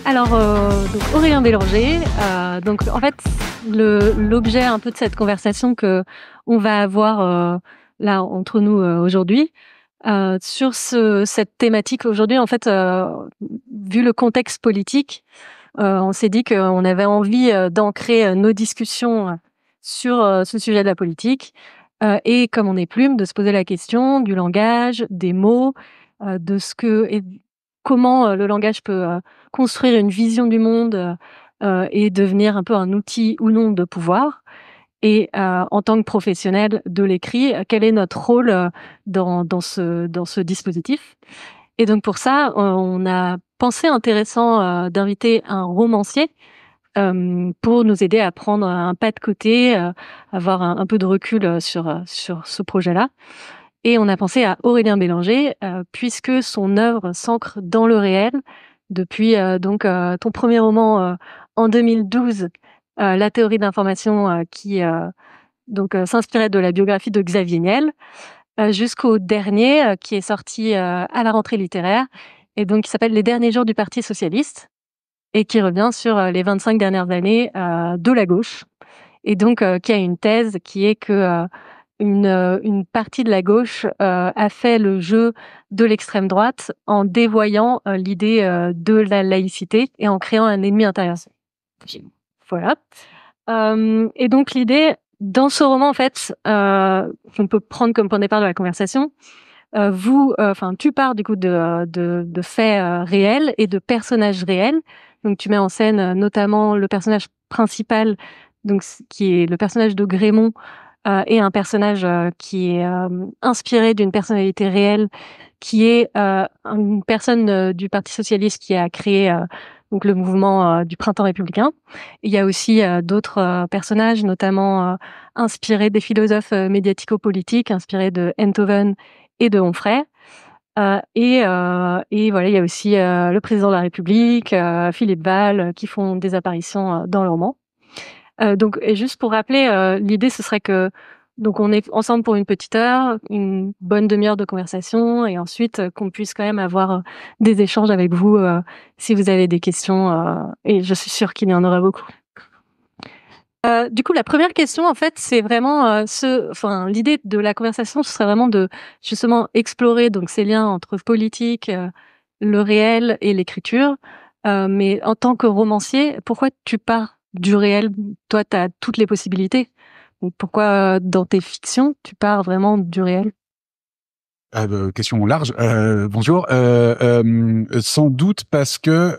Alors, donc Aurélien Bélanger, donc en fait, l'objet un peu de cette conversation que on va avoir là entre nous aujourd'hui, sur cette thématique aujourd'hui, en fait, vu le contexte politique, on s'est dit qu'on avait envie d'ancrer nos discussions sur ce sujet de la politique, et comme on est plume, de se poser la question du langage, des mots, de ce que et comment le langage peut construire une vision du monde et devenir un peu un outil ou non de pouvoir. Et en tant que professionnel de l'écrit, quel est notre rôle dans ce dispositif? Et donc pour ça, on a pensé intéressant d'inviter un romancier pour nous aider à prendre un pas de côté, avoir un peu de recul sur ce projet-là. Et on a pensé à Aurélien Bélanger, puisque son œuvre s'ancre dans le réel depuis ton premier roman en 2012, La théorie de l'information, qui s'inspirait de la biographie de Xavier Niel, jusqu'au dernier qui est sorti à la rentrée littéraire, et donc qui s'appelle Les derniers jours du Parti socialiste, et qui revient sur les 25 dernières années de la gauche, et donc qui a une thèse qui est que une partie de la gauche a fait le jeu de l'extrême droite en dévoyant l'idée de la laïcité et en créant un ennemi intérieur. Voilà. Et donc l'idée dans ce roman, en fait, qu'on peut prendre comme point de départ de la conversation, tu pars du coup de faits réels et de personnages réels. Donc tu mets en scène notamment le personnage principal, donc qui est le personnage de Grémont, et un personnage qui est inspiré d'une personnalité réelle, qui est une personne du Parti socialiste qui a créé donc le mouvement du Printemps républicain. Il y a aussi d'autres personnages, notamment inspirés des philosophes médiatico-politiques, inspirés de Enthoven et de Onfray. Et voilà, il y a aussi le président de la République, Philippe Val, qui font des apparitions dans le roman. Et juste pour rappeler, l'idée ce serait que donc on est ensemble pour une petite heure, une bonne demi-heure de conversation, et ensuite qu'on puisse quand même avoir des échanges avec vous si vous avez des questions, et je suis sûre qu'il y en aura beaucoup. Du coup, la première question, en fait, c'est vraiment l'idée de la conversation, ce serait vraiment de justement explorer donc ces liens entre politique, le réel et l'écriture. Mais en tant que romancier, pourquoi tu pars du réel? Toi, tu as toutes les possibilités. Donc pourquoi dans tes fictions, tu pars vraiment du réel? Question large. Bonjour. Sans doute parce que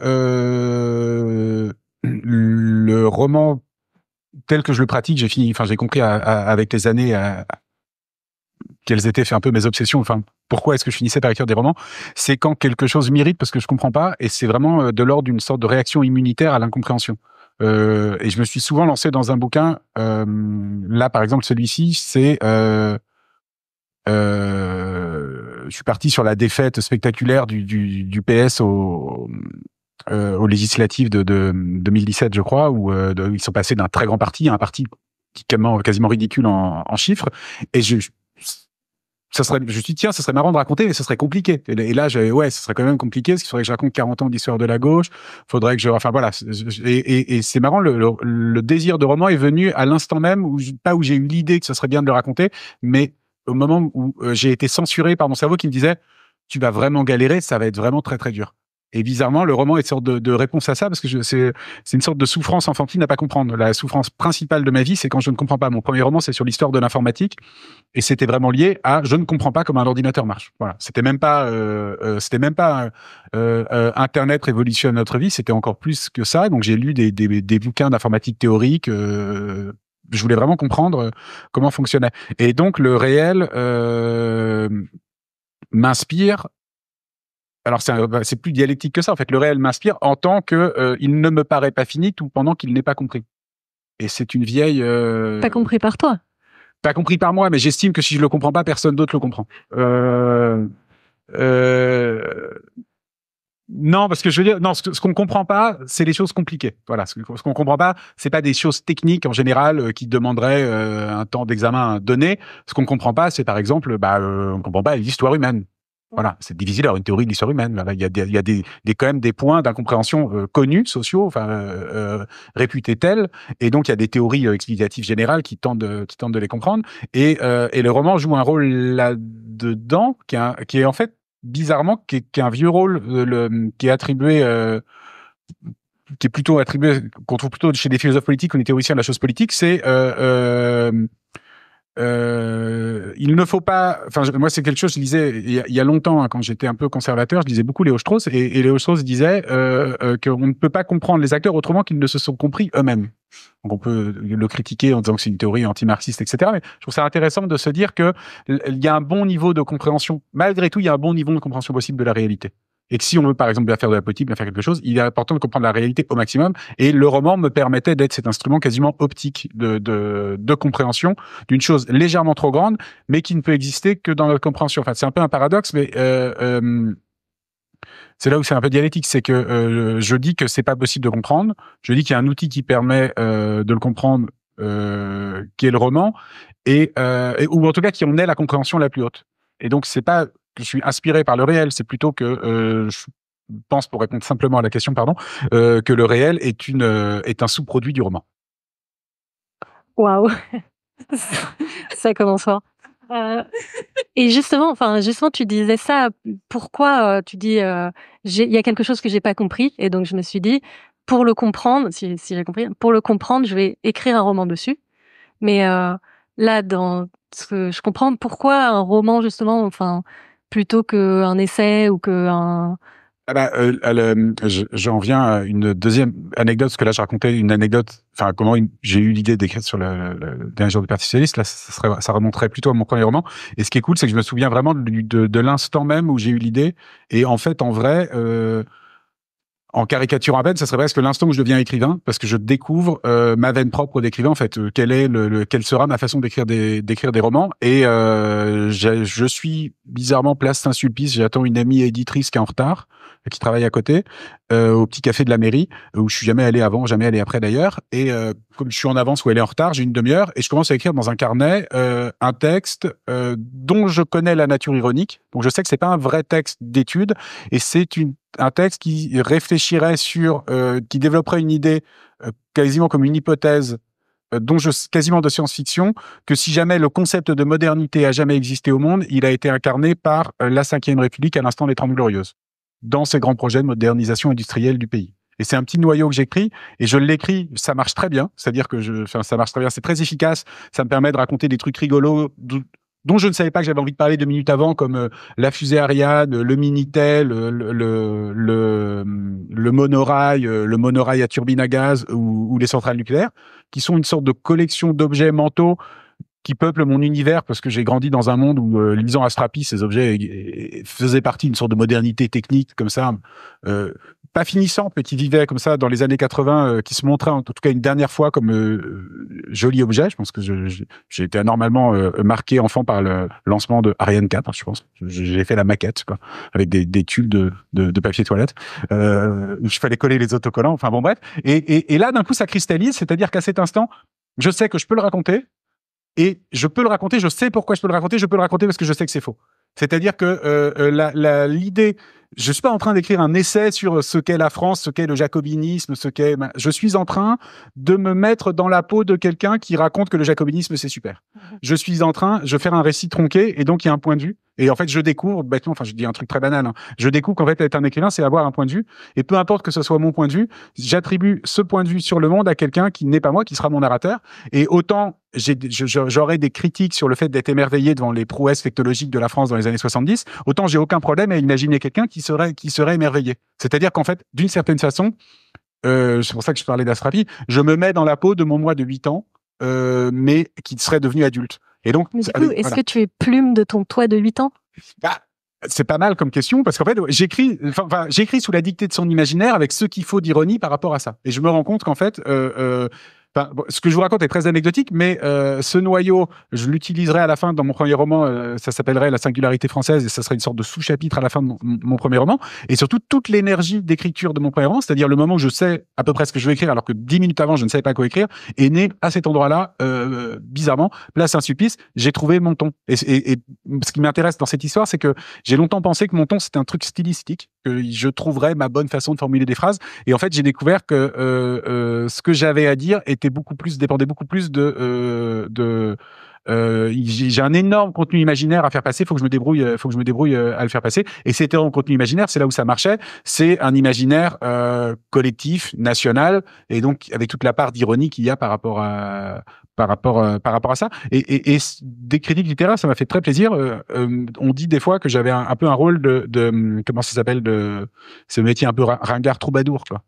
le roman tel que je le pratique, j'ai compris avec les années quelles étaient fait un peu mes obsessions. Enfin, pourquoi est-ce que je finissais par écrire des romans? C'est quand quelque chose m'irrite parce que je comprends pas, et c'est vraiment de l'ordre d'une sorte de réaction immunitaire à l'incompréhension. Et je me suis souvent lancé dans un bouquin. Là, par exemple, celui-ci, c'est je suis parti sur la défaite spectaculaire du PS aux législatives de 2017, je crois, où ils sont passés d'un très grand parti à un parti quasiment ridicule en chiffres. Et je me suis dit, tiens, ça serait marrant de raconter, mais ça serait compliqué. Et là, ça serait quand même compliqué, parce qu'il faudrait que je raconte 40 ans d'histoire de la gauche. Faudrait que enfin voilà. Et c'est marrant, le désir de roman est venu à l'instant même pas où j'ai eu l'idée que ce serait bien de le raconter, mais au moment où j'ai été censuré par mon cerveau qui me disait, tu vas vraiment galérer, ça va être vraiment très très dur. Et bizarrement, le roman est une sorte de réponse à ça, parce que c'est une sorte de souffrance enfantine à pas comprendre. La souffrance principale de ma vie, c'est quand je ne comprends pas. Mon premier roman, c'est sur l'histoire de l'informatique, et c'était vraiment lié à je ne comprends pas comment un ordinateur marche. Voilà, c'était même pas Internet révolutionne notre vie, c'était encore plus que ça. Donc j'ai lu des bouquins d'informatique théorique. Je voulais vraiment comprendre comment fonctionnait. Et donc le réel m'inspire. Alors c'est plus dialectique que ça. En fait, le réel m'inspire en tant que il ne me paraît pas fini tout pendant qu'il n'est pas compris. Et c'est une vieille. Pas compris par toi? Pas compris par moi, mais j'estime que si je le comprends pas, personne d'autre le comprend. Non, parce que je veux dire, non, ce qu'on comprend pas, c'est les choses compliquées. Voilà, ce qu'on comprend pas, c'est pas des choses techniques en général qui demanderaient un temps d'examen donné. Ce qu'on comprend pas, c'est par exemple, on comprend pas l'histoire humaine. Voilà, c'est difficile d'avoir une théorie de l'histoire humaine. Là, il y a quand même des points d'incompréhension connus, sociaux, réputés tels, et donc il y a des théories explicatives générales qui tentent de les comprendre. Et le roman joue un rôle là-dedans qui est en fait bizarrement qui est un vieux rôle qui est attribué. Qui est plutôt attribué, qu'on trouve plutôt chez des philosophes politiques ou des théoriciens de la chose politique, c'est il ne faut pas. Enfin, moi, c'est quelque chose. Je lisais il y a longtemps, quand j'étais un peu conservateur, je lisais beaucoup Léo Strauss, et Léo Strauss disait qu'on ne peut pas comprendre les acteurs autrement qu'ils ne se sont compris eux-mêmes. Donc, on peut le critiquer en disant que c'est une théorie anti-marxiste, etc. Mais je trouve ça intéressant de se dire que il y a un bon niveau de compréhension. Malgré tout, il y a un bon niveau de compréhension possible de la réalité. Et que si on veut, par exemple, bien faire de la politique, bien faire quelque chose, il est important de comprendre la réalité au maximum. Et le roman me permettait d'être cet instrument quasiment optique de compréhension d'une chose légèrement trop grande, mais qui ne peut exister que dans notre compréhension. Enfin, c'est un peu un paradoxe, mais c'est là où c'est un peu dialectique. C'est que je dis que c'est pas possible de comprendre. Je dis qu'il y a un outil qui permet de le comprendre, qui est le roman, ou en tout cas qui en est la compréhension la plus haute. Et donc, c'est pas que je suis inspiré par le réel, c'est plutôt que je pense, pour répondre simplement à la question, pardon, que le réel est un sous-produit du roman. Waouh! Ça commence fort. Et justement, tu disais ça. Pourquoi tu dis il y a quelque chose que j'ai pas compris, et donc je me suis dit pour le comprendre, si j'ai compris, pour le comprendre, je vais écrire un roman dessus. Mais là, dans ce que je comprends, pourquoi un roman justement, plutôt qu'un essai ou qu'un... J'en viens à une deuxième anecdote, parce que là, je racontais une anecdote, comment j'ai eu l'idée d'écrire sur le dernier jour du Parti socialiste. Là, ça remonterait plutôt à mon premier roman. Et ce qui est cool, c'est que je me souviens vraiment de l'instant même où j'ai eu l'idée. Et en fait, en vrai, en caricaturant à peine, ça serait presque l'instant où je deviens écrivain, parce que je découvre ma veine propre d'écrivain, en fait. Quelle sera ma façon d'écrire des romans. Et je suis bizarrement place Saint-Sulpice. J'attends une amie éditrice qui est en retard, qui travaille à côté, au petit café de la mairie, où je suis jamais allé avant, jamais allé après d'ailleurs. Et comme je suis en avance ou elle est en retard, j'ai une demi-heure et je commence à écrire dans un carnet un texte dont je connais la nature ironique. Donc je sais que c'est pas un vrai texte d'étude, et c'est un texte qui réfléchirait qui développerait une idée quasiment comme une hypothèse quasiment de science-fiction, que si jamais le concept de modernité a jamais existé au monde, il a été incarné par la Ve République à l'instant des Trente Glorieuses, dans ces grands projets de modernisation industrielle du pays. Et c'est un petit noyau que j'écris, et je l'écris, ça marche très bien, c'est-à-dire que ça marche très bien, c'est très efficace, ça me permet de raconter des trucs rigolos, dont je ne savais pas que j'avais envie de parler 2 minutes avant, comme la fusée Ariane, le Minitel, le monorail à turbine à gaz, ou les centrales nucléaires, qui sont une sorte de collection d'objets mentaux qui peuplent mon univers, parce que j'ai grandi dans un monde où, lisant Astrapi, ces objets faisaient partie d'une sorte de modernité technique, comme ça, pas finissante, mais qui vivait comme ça dans les années 80, qui se montrait en tout cas une dernière fois comme joli objet. Je pense que j'ai été anormalement marqué enfant par le lancement de Ariane 4, je pense. J'ai fait la maquette, quoi, avec des tubes de papier toilette. Il fallait coller les autocollants, enfin bon, bref. Et là, d'un coup, ça cristallise, c'est-à-dire qu'à cet instant, je sais que je peux le raconter, et je peux le raconter, je sais pourquoi je peux le raconter parce que je sais que c'est faux. C'est-à-dire que l'idée, je suis pas en train d'écrire un essai sur ce qu'est la France, ce qu'est le jacobinisme, je suis en train de me mettre dans la peau de quelqu'un qui raconte que le jacobinisme c'est super. Je fais un récit tronqué, et donc il y a un point de vue. Et en fait, je découvre, bêtement, je dis un truc très banal, hein, je découvre qu'en fait, être un écrivain, c'est avoir un point de vue. Et peu importe que ce soit mon point de vue, j'attribue ce point de vue sur le monde à quelqu'un qui n'est pas moi, qui sera mon narrateur. Et autant j'aurais des critiques sur le fait d'être émerveillé devant les prouesses technologiques de la France dans les années 70, autant j'ai aucun problème à imaginer quelqu'un qui serait émerveillé. C'est-à-dire qu'en fait, d'une certaine façon, c'est pour ça que je parlais d'Astrapi, je me mets dans la peau de mon moi de 8 ans, mais qui serait devenu adulte. Et donc, mais du coup, est-ce que tu es plume de ton toi de 8 ans? C'est pas mal comme question, parce qu'en fait, j'écris sous la dictée de son imaginaire, avec ce qu'il faut d'ironie par rapport à ça. Et je me rends compte qu'en fait, Enfin, bon, ce que je vous raconte est très anecdotique, mais ce noyau, je l'utiliserai à la fin dans mon premier roman. Ça s'appellerait La singularité française et ça serait une sorte de sous-chapitre à la fin de mon premier roman. Et surtout, toute l'énergie d'écriture de mon premier roman, c'est-à-dire le moment où je sais à peu près ce que je vais écrire, alors que 10 minutes avant, je ne savais pas quoi écrire, est né à cet endroit-là, bizarrement, place Saint-Sulpice. J'ai trouvé mon ton. Et ce qui m'intéresse dans cette histoire, c'est que j'ai longtemps pensé que mon ton, c'était un truc stylistique, que je trouverais ma bonne façon de formuler des phrases. Et en fait, j'ai découvert que ce que j'avais à dire dépendait beaucoup plus j'ai un énorme contenu imaginaire à faire passer. Faut que je me débrouille à le faire passer. Et cet énorme contenu imaginaire, c'est là où ça marchait. C'est un imaginaire collectif, national, et donc avec toute la part d'ironie qu'il y a par rapport à ça. Et des critiques littéraires, ça m'a fait très plaisir. On dit des fois que j'avais un peu un rôle de comment ça s'appelle, de ce métier un peu ringard troubadour, quoi.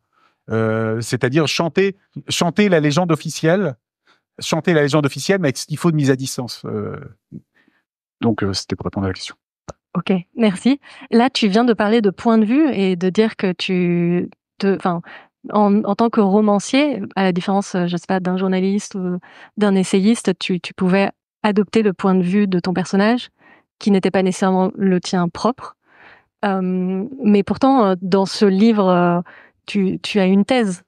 C'est-à-dire chanter la légende officielle, mais avec ce qu'il faut de mise à distance. Donc, c'était pour répondre à la question. Ok, merci. Là, tu viens de parler de point de vue et de dire que en tant que romancier, à la différence, je sais pas, d'un journaliste ou d'un essayiste, tu pouvais adopter le point de vue de ton personnage, qui n'était pas nécessairement le tien propre. Mais pourtant, dans ce livre, tu as une thèse.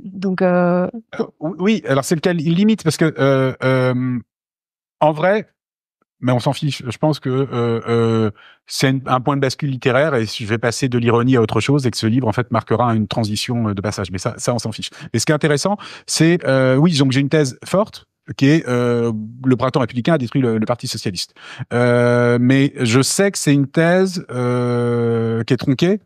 Donc, oui, alors c'est lequel il limite parce que en vrai, mais on s'en fiche. Je pense que c'est un point de bascule littéraire et je vais passer de l'ironie à autre chose et que ce livre en fait marquera une transition de passage. Mais ça on s'en fiche. Et ce qui est intéressant, c'est oui, donc j'ai une thèse forte qui est le printemps républicain a détruit le Parti socialiste. Mais je sais que c'est une thèse qui est tronquée.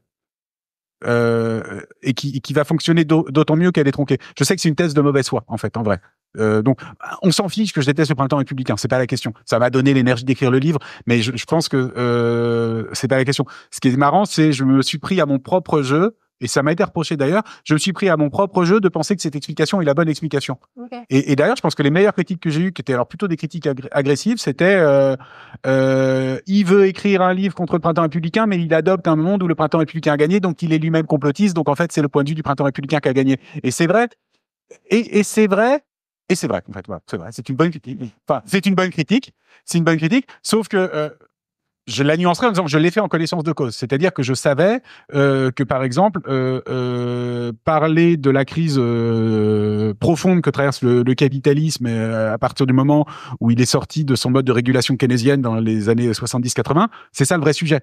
Et qui va fonctionner d'autant mieux qu'elle est tronquée. Je sais que c'est une thèse de mauvaise foi, en fait, en vrai. Donc, on s'en fiche que je déteste le printemps républicain, c'est pas la question. Ça m'a donné l'énergie d'écrire le livre, mais je pense que c'est pas la question. Ce qui est marrant, c'est je me suis pris à mon propre jeu, et ça m'a été reproché d'ailleurs, je me suis pris à mon propre jeu de penser que cette explication est la bonne explication. Okay. Et d'ailleurs, je pense que les meilleures critiques que j'ai eues, qui étaient alors plutôt des critiques agressives, c'était il veut écrire un livre contre le printemps républicain, mais il adopte un monde où le printemps républicain a gagné, donc il est lui-même complotiste, donc en fait, c'est le point de vue du printemps républicain qui a gagné. Et c'est vrai, et c'est vrai, en fait, voilà, c'est vrai, c'est une bonne critique. Enfin, c'est une bonne critique, sauf que je la nuancerai en disant que je l'ai fait en connaissance de cause. C'est-à-dire que je savais que, par exemple, parler de la crise profonde que traverse le capitalisme à partir du moment où il est sorti de son mode de régulation keynésienne dans les années 70-80, c'est ça le vrai sujet.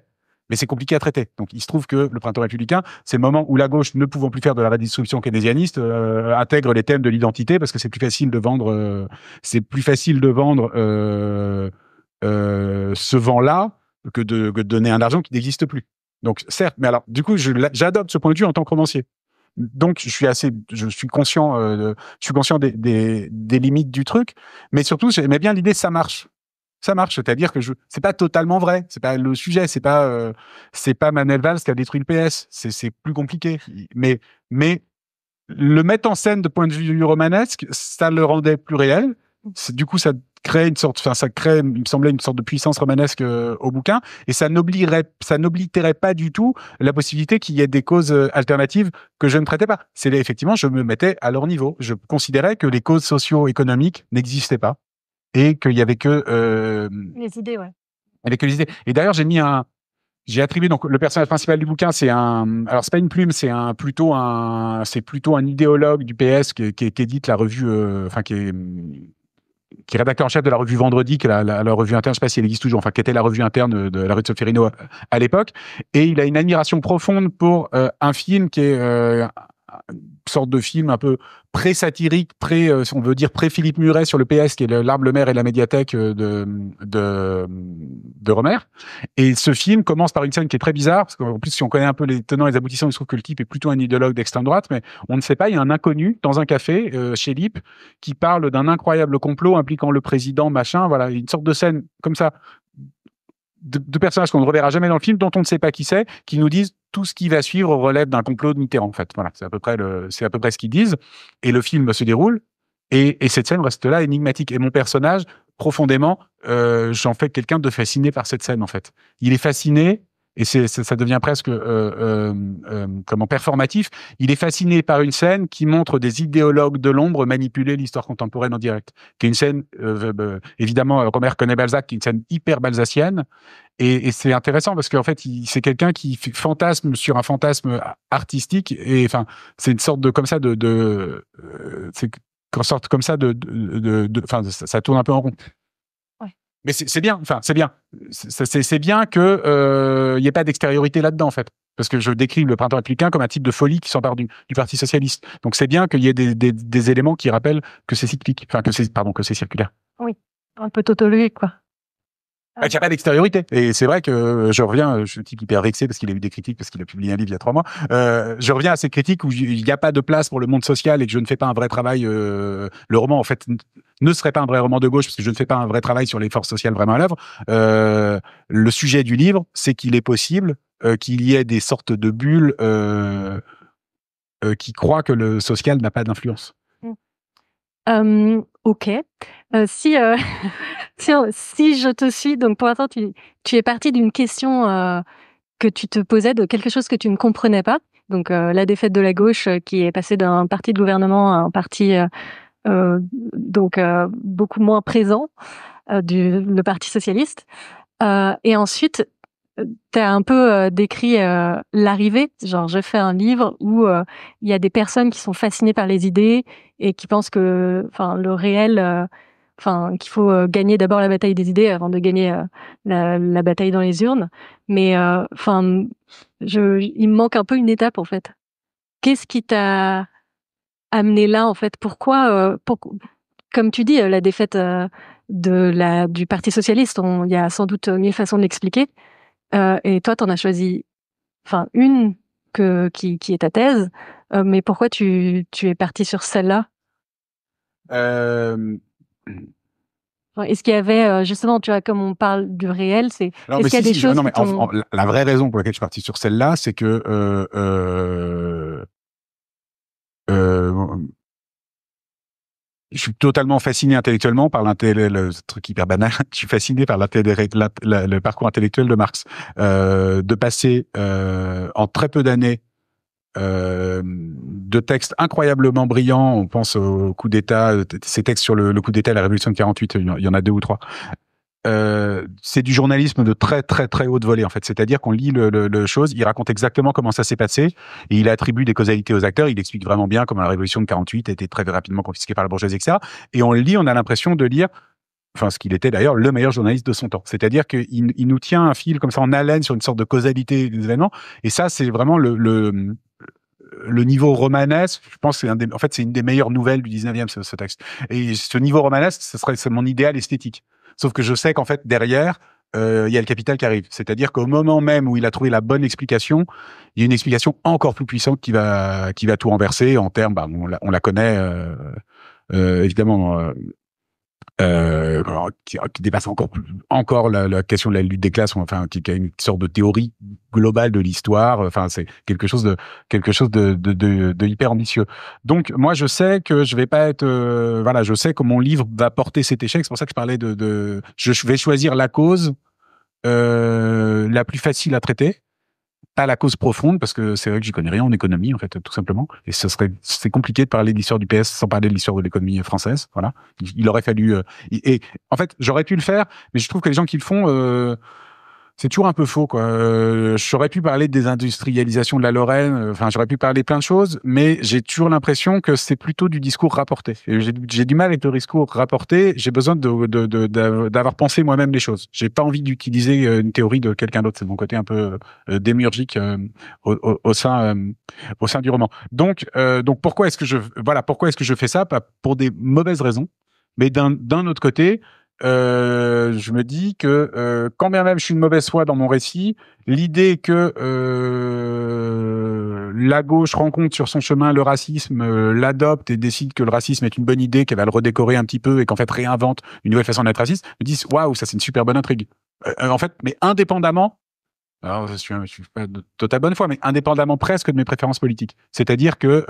Mais c'est compliqué à traiter. Donc, il se trouve que le printemps républicain, c'est le moment où la gauche, ne pouvant plus faire de la redistribution keynésianiste, intègre les thèmes de l'identité parce que c'est plus facile de vendre, ce vent-là que de donner un argent qui n'existe plus. Donc, certes, mais alors, du coup, j'adopte ce point de vue en tant que romancier. Donc, je suis conscient des limites du truc, mais surtout, j'aimais bien l'idée, ça marche, c'est-à-dire que c'est pas totalement vrai, c'est pas le sujet, c'est pas Manuel Valls qui a détruit le PS, c'est plus compliqué, mais le mettre en scène de point de vue romanesque, ça le rendait plus réel. Du coup, ça crée il me semblait une sorte de puissance romanesque au bouquin, et ça n'oblitérait pas du tout la possibilité qu'il y ait des causes alternatives que je ne traitais pas. Effectivement, je me mettais à leur niveau. Je considérais que les causes socio-économiques n'existaient pas et qu'il y avait que les idées, ouais. Il y avait que les idées. Et d'ailleurs, j'ai attribué donc le personnage principal du bouquin, alors c'est pas une plume, c'est plutôt un idéologue du PS qui édite la revue, qui est rédacteur en chef de la revue Vendredi, qui est la revue interne, je sais pas si elle existe toujours, enfin qui était la revue interne de la rue de Solferino à l'époque, et il a une admiration profonde pour un film qui est une sorte de film un peu pré-satirique, on veut dire pré-Philippe Muret sur le PS, qui est l'Arbre, le Maire et la médiathèque de Romer. Et ce film commence par une scène qui est très bizarre, parce qu'en plus, si on connaît un peu les tenants et les aboutissants, il se trouve que le type est plutôt un idéologue d'extrême droite, mais on ne sait pas, il y a un inconnu dans un café chez Lip qui parle d'un incroyable complot impliquant le président, machin, voilà, une sorte de scène comme ça, de personnages qu'on ne reverra jamais dans le film, dont on ne sait pas qui c'est, qui nous disent tout ce qui va suivre relève d'un complot de Mitterrand, en fait. Voilà, c'est à peu près ce qu'ils disent. Et le film se déroule, et cette scène reste là, énigmatique. Et mon personnage, profondément, j'en fais quelqu'un de fasciné par cette scène, en fait. Il est fasciné, et ça devient presque comment performatif. Il est fasciné par une scène qui montre des idéologues de l'ombre manipuler l'histoire contemporaine en direct, qui est une scène évidemment Romer connaît Balzac, qui est une scène hyper balzacienne. Et c'est intéressant parce qu'en fait, c'est quelqu'un qui fantasme sur un fantasme artistique. Et enfin, c'est une sorte de comme ça c'est une sorte comme ça enfin, ça tourne un peu en rond. Ouais. Mais c'est bien. Enfin, c'est bien. C'est bien que il y ait pas d'extériorité là-dedans en fait. Parce que je décris le printemps républicain comme un type de folie qui s'empare du Parti socialiste. Donc c'est bien qu'il y ait des éléments qui rappellent que c'est cyclique. Enfin, que c'est circulaire. Oui, un peu tautologique, quoi. Il n'y a pas d'extériorité. Et c'est vrai que je reviens, je suis un type hyper vexé parce qu'il a eu des critiques, parce qu'il a publié un livre il y a 3 mois. Je reviens à ces critiques où il n'y a pas de place pour le monde social et que je ne fais pas un vrai travail. Le roman, en fait, ne serait pas un vrai roman de gauche parce que je ne fais pas un vrai travail sur les forces sociales vraiment à l'œuvre. Le sujet du livre, c'est qu'il est possible qu'il y ait des sortes de bulles qui croient que le social n'a pas d'influence. Ok. Si, si je te suis, donc pour l'instant, tu es parti d'une question que tu te posais, de quelque chose que tu ne comprenais pas. Donc la défaite de la gauche qui est passée d'un parti de gouvernement à un parti donc beaucoup moins présent, le Parti socialiste. Et ensuite, tu as un peu décrit l'arrivée. Genre, je fais un livre où il y a des personnes qui sont fascinées par les idées et qui pensent que, enfin, le réel, enfin, qu'il faut gagner d'abord la bataille des idées avant de gagner la bataille dans les urnes. Mais, enfin, il me manque un peu une étape en fait. Qu'est-ce qui t'a amené là en fait? Pourquoi, comme tu dis, la défaite du Parti socialiste, il y a sans doute 1000 façons de l'expliquer. Et toi, t'en as choisi, enfin, une qui est ta thèse. Mais pourquoi tu es parti sur celle-là? Enfin, est-ce qu'il y avait justement, tu vois, comme on parle du réel, Non, est-ce mais qu'il y a des choses non, qui mais t'ont... la vraie raison pour laquelle je suis parti sur celle-là, c'est que je suis totalement fasciné intellectuellement par le truc hyper banal. Je suis fasciné par le parcours intellectuel de Marx. De passer en très peu d'années de textes incroyablement brillants. On pense au coup d'État, ces textes sur le coup d'État, la Révolution de 48. Il y en a 2 ou 3. C'est du journalisme de très très très haute volée en fait, c'est-à-dire qu'on lit le chose, il raconte exactement comment ça s'est passé et il attribue des causalités aux acteurs, il explique vraiment bien comment la révolution de 48 a été très rapidement confisquée par la bourgeoisie, etc. Et on le lit, on a l'impression de lire, enfin ce qu'il était d'ailleurs le meilleur journaliste de son temps, c'est-à-dire qu'il nous tient un fil comme ça en haleine sur une sorte de causalité des événements, et ça c'est vraiment le niveau romanesque. Je pense que en fait c'est une des meilleures nouvelles du 19e ce texte, et ce niveau romanesque c'est mon idéal esthétique. Sauf que je sais qu'en fait, derrière, il y a le capital qui arrive. C'est-à-dire qu'au moment même où il a trouvé la bonne explication, il y a une explication encore plus puissante qui va tout renverser en termes, on la connaît, évidemment, qui dépasse encore la question de la lutte des classes, enfin, qui a une sorte de théorie globale de l'histoire. Enfin, c'est quelque chose de hyper ambitieux. Donc, moi, je sais que je vais pas être, voilà, je sais que mon livre va porter cet échec. C'est pour ça que je parlais je vais choisir la cause la plus facile à traiter, pas la cause profonde, parce que c'est vrai que j'y connais rien en économie, en fait, tout simplement. Et c'est compliqué de parler de l'histoire du PS sans parler de l'histoire de l'économie française. Voilà. Il aurait fallu, et en fait, j'aurais pu le faire, mais je trouve que les gens qui le font, c'est toujours un peu faux, quoi. J'aurais pu parler de désindustrialisation de la Lorraine, enfin, j'aurais pu parler plein de choses, mais j'ai toujours l'impression que c'est plutôt du discours rapporté. Et j'ai du mal avec le discours rapporté. J'ai besoin d'avoir pensé moi-même les choses. J'ai pas envie d'utiliser une théorie de quelqu'un d'autre. C'est mon côté un peu démiurgique au sein du roman. Donc pourquoi est-ce que je fais ça? Pas pour des mauvaises raisons, mais d'un autre côté, je me dis que quand bien même je suis une mauvaise foi dans mon récit, l'idée que la gauche rencontre sur son chemin le racisme, l'adopte et décide que le racisme est une bonne idée, qu'elle va le redécorer un petit peu et qu'en fait réinvente une nouvelle façon d'être raciste, me disent waouh, ça c'est une super bonne intrigue. En fait, mais indépendamment. Alors, je suis pas de total bonne foi, mais indépendamment presque de mes préférences politiques. C'est-à-dire que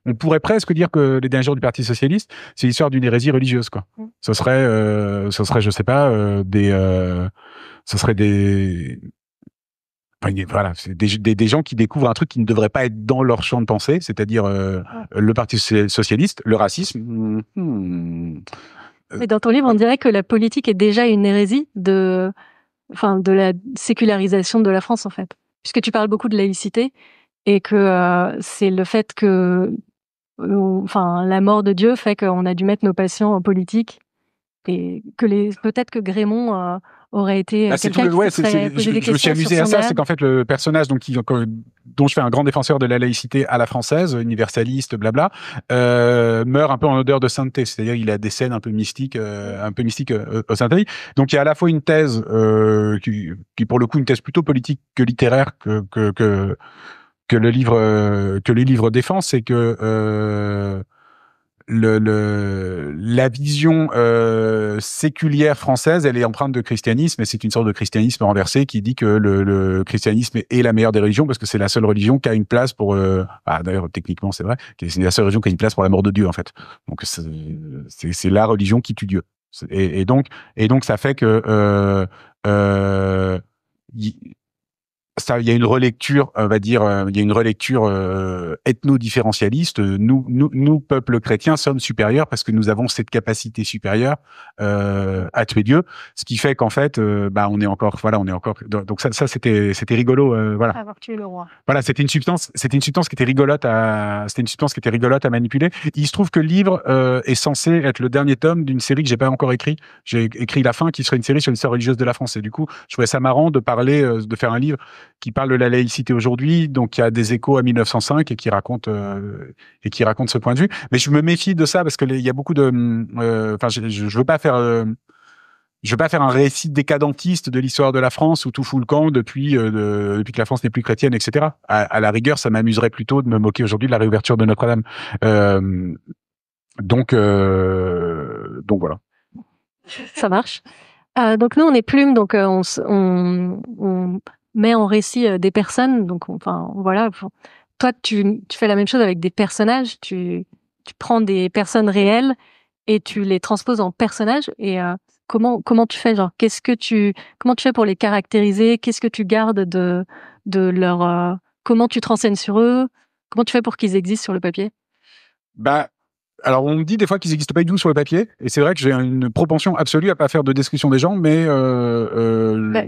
on pourrait presque dire que les derniers jours du Parti socialiste, c'est l'histoire d'une hérésie religieuse, quoi. Ce serait, je sais pas, ce serait des Voilà, c'est des gens qui découvrent un truc qui ne devrait pas être dans leur champ de pensée, c'est-à-dire le Parti socialiste, le racisme. Mais dans ton livre, on dirait que la politique est déjà une hérésie de la sécularisation de la France, en fait. Puisque tu parles beaucoup de laïcité et que c'est le fait que la mort de Dieu fait qu'on a dû mettre nos passions en politique et que peut-être que Grémont aurait été quelqu'un qui se serait posé des je me suis questions amusé sur à son ça, âme. c'est qu'en fait le personnage dont je fais un grand défenseur de la laïcité à la française, universaliste, blabla, meurt un peu en odeur de sainteté, c'est-à-dire il a des scènes un peu mystiques au Saint-Denis. Donc il y a à la fois une thèse qui pour le coup une thèse plutôt politique que littéraire que le livre défend, c'est que la vision séculière française, elle est empreinte de christianisme, et c'est une sorte de christianisme renversé qui dit que le christianisme est la meilleure des religions parce que c'est la seule religion qui a une place pour d'ailleurs techniquement c'est vrai, c'est la seule religion qui a une place pour la mort de Dieu en fait. Donc c'est la religion qui tue Dieu. Et donc ça fait que il y a une relecture, on va dire, il y a une relecture ethno-différentialiste. Nous, peuple chrétien, sommes supérieurs parce que nous avons cette capacité supérieure à tuer Dieu, ce qui fait qu'en fait, on est encore. Donc ça, c'était rigolo, voilà. Avoir tué le roi. Voilà, c'était une substance qui était rigolote à manipuler. Il se trouve que le livre est censé être le dernier tome d'une série que j'ai pas encore écrit. J'ai écrit la fin, qui serait une série sur l'histoire religieuse de la France. Et du coup, je trouvais ça marrant de parler, de faire un livre qui parle de la laïcité aujourd'hui, donc il y a des échos à 1905 et qui raconte ce point de vue. Mais je me méfie de ça parce que il y a beaucoup de, je veux pas faire un récit décadentiste de l'histoire de la France où tout fout le camp depuis que la France n'est plus chrétienne, etc. À la rigueur, ça m'amuserait plutôt de me moquer aujourd'hui de la réouverture de Notre-Dame. Donc voilà. Ça marche. Donc nous, on est Plume, donc on met en récit des personnes. Donc voilà. Toi, tu fais la même chose avec des personnages. Tu prends des personnes réelles et tu les transposes en personnages. Et comment tu fais, genre comment tu fais pour les caractériser? Qu'est-ce que tu gardes de leur comment tu te renseignes sur eux? Comment tu fais pour qu'ils existent sur le papier? Alors, on me dit des fois qu'ils n'existent pas du tout sur le papier, et c'est vrai que j'ai une propension absolue à pas faire de description des gens, mais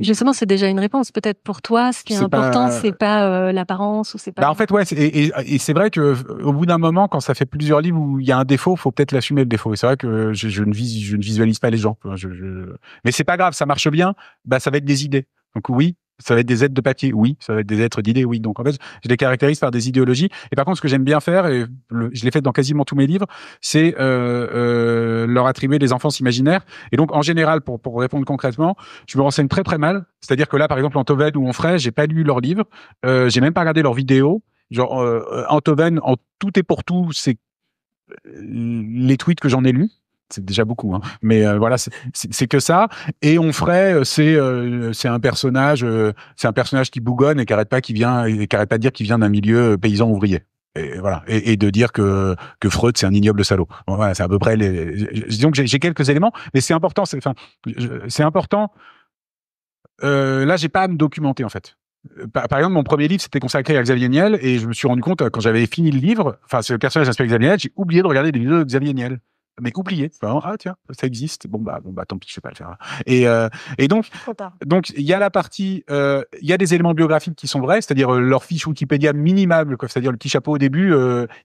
justement, c'est déjà une réponse. Peut-être pour toi, ce qui est important, c'est pas l'apparence ou c'est pas. En fait, ouais, et c'est vrai que au bout d'un moment, quand ça fait plusieurs livres où il y a un défaut, faut peut-être l'assumer le défaut. Et c'est vrai que je ne visualise pas les gens. Mais c'est pas grave, ça marche bien. Ça va être des idées. Donc oui. Ça va être des êtres de papier, oui. Ça va être des êtres d'idées, oui. Donc en fait, je les caractérise par des idéologies. Et par contre, ce que j'aime bien faire, et je l'ai fait dans quasiment tous mes livres, c'est leur attribuer des enfances imaginaires. Et donc en général, pour répondre concrètement, je me renseigne très très mal. C'est-à-dire que là, par exemple, Enthoven ou Onfray, j'ai pas lu leurs livres, j'ai même pas regardé leurs vidéos. Genre Enthoven, en tout et pour tout, c'est les tweets que j'en ai lus. C'est déjà beaucoup, hein. Mais voilà, c'est que ça. Et Onfray, c'est un personnage qui bougonne et qui arrête pas de dire qu'il vient d'un milieu paysan ouvrier. Et voilà, et de dire que Freud c'est un ignoble salaud. Bon, voilà, c'est à peu près disons que j'ai quelques éléments, mais c'est important. C'est important. Là, j'ai pas à me documenter en fait. Par exemple, mon premier livre, c'était consacré à Xavier Niel, et je me suis rendu compte, quand j'avais fini le livre, c'est le personnage inspiré de Xavier Niel, j'ai oublié de regarder des vidéos de Xavier Niel. Mais oublié. Tiens, ça existe. Bon bah, tant pis, je vais pas le faire. Et donc il y a la partie, il y a des éléments biographiques qui sont vrais, c'est-à-dire leur fiche Wikipédia minimable, c'est-à-dire le petit chapeau au début,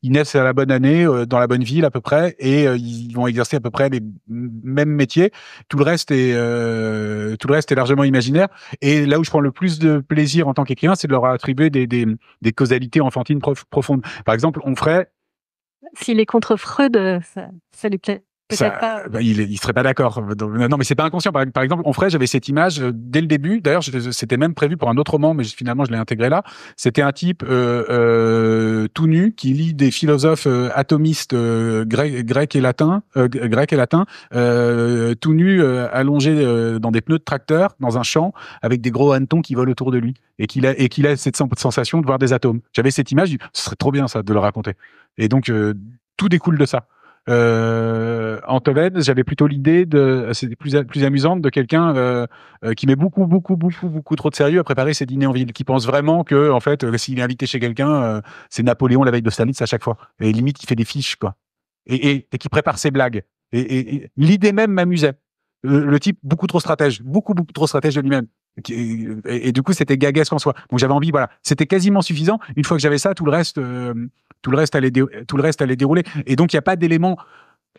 ils naissent à la bonne année, dans la bonne ville à peu près, et ils vont exercer à peu près les mêmes métiers. Tout le reste est largement imaginaire. Et là où je prends le plus de plaisir en tant qu'écrivain, c'est de leur attribuer des causalités enfantines profondes. Par exemple, on ferait. S'il est contre Freud, ça lui plaît peut-être pas. Il serait pas d'accord. Non, mais c'est pas inconscient. Par exemple, Onfray, j'avais cette image dès le début. D'ailleurs, c'était même prévu pour un autre roman, mais finalement, je l'ai intégré là. C'était un type tout nu qui lit des philosophes atomistes grecs et latins, tout nu, allongé dans des pneus de tracteur, dans un champ, avec des gros hannetons qui volent autour de lui, et qu'il a cette sensation de voir des atomes. J'avais cette image, ce serait trop bien ça de le raconter. Et donc tout découle de ça. Antoven, j'avais plutôt l'idée c'était plus amusante, de quelqu'un qui met beaucoup trop de sérieux à préparer ses dîners en ville, qui pense vraiment que, en fait, s'il est invité chez quelqu'un, c'est Napoléon la veille d'Austerlitz à chaque fois. Et limite, il fait des fiches, quoi. Et qui prépare ses blagues. Et l'idée même m'amusait. Le type beaucoup trop stratège de lui-même. Et du coup, c'était gaguesque en soi. Donc j'avais envie, voilà, c'était quasiment suffisant. Une fois que j'avais ça, tout le reste allait dérouler. Et donc il y a pas d'éléments.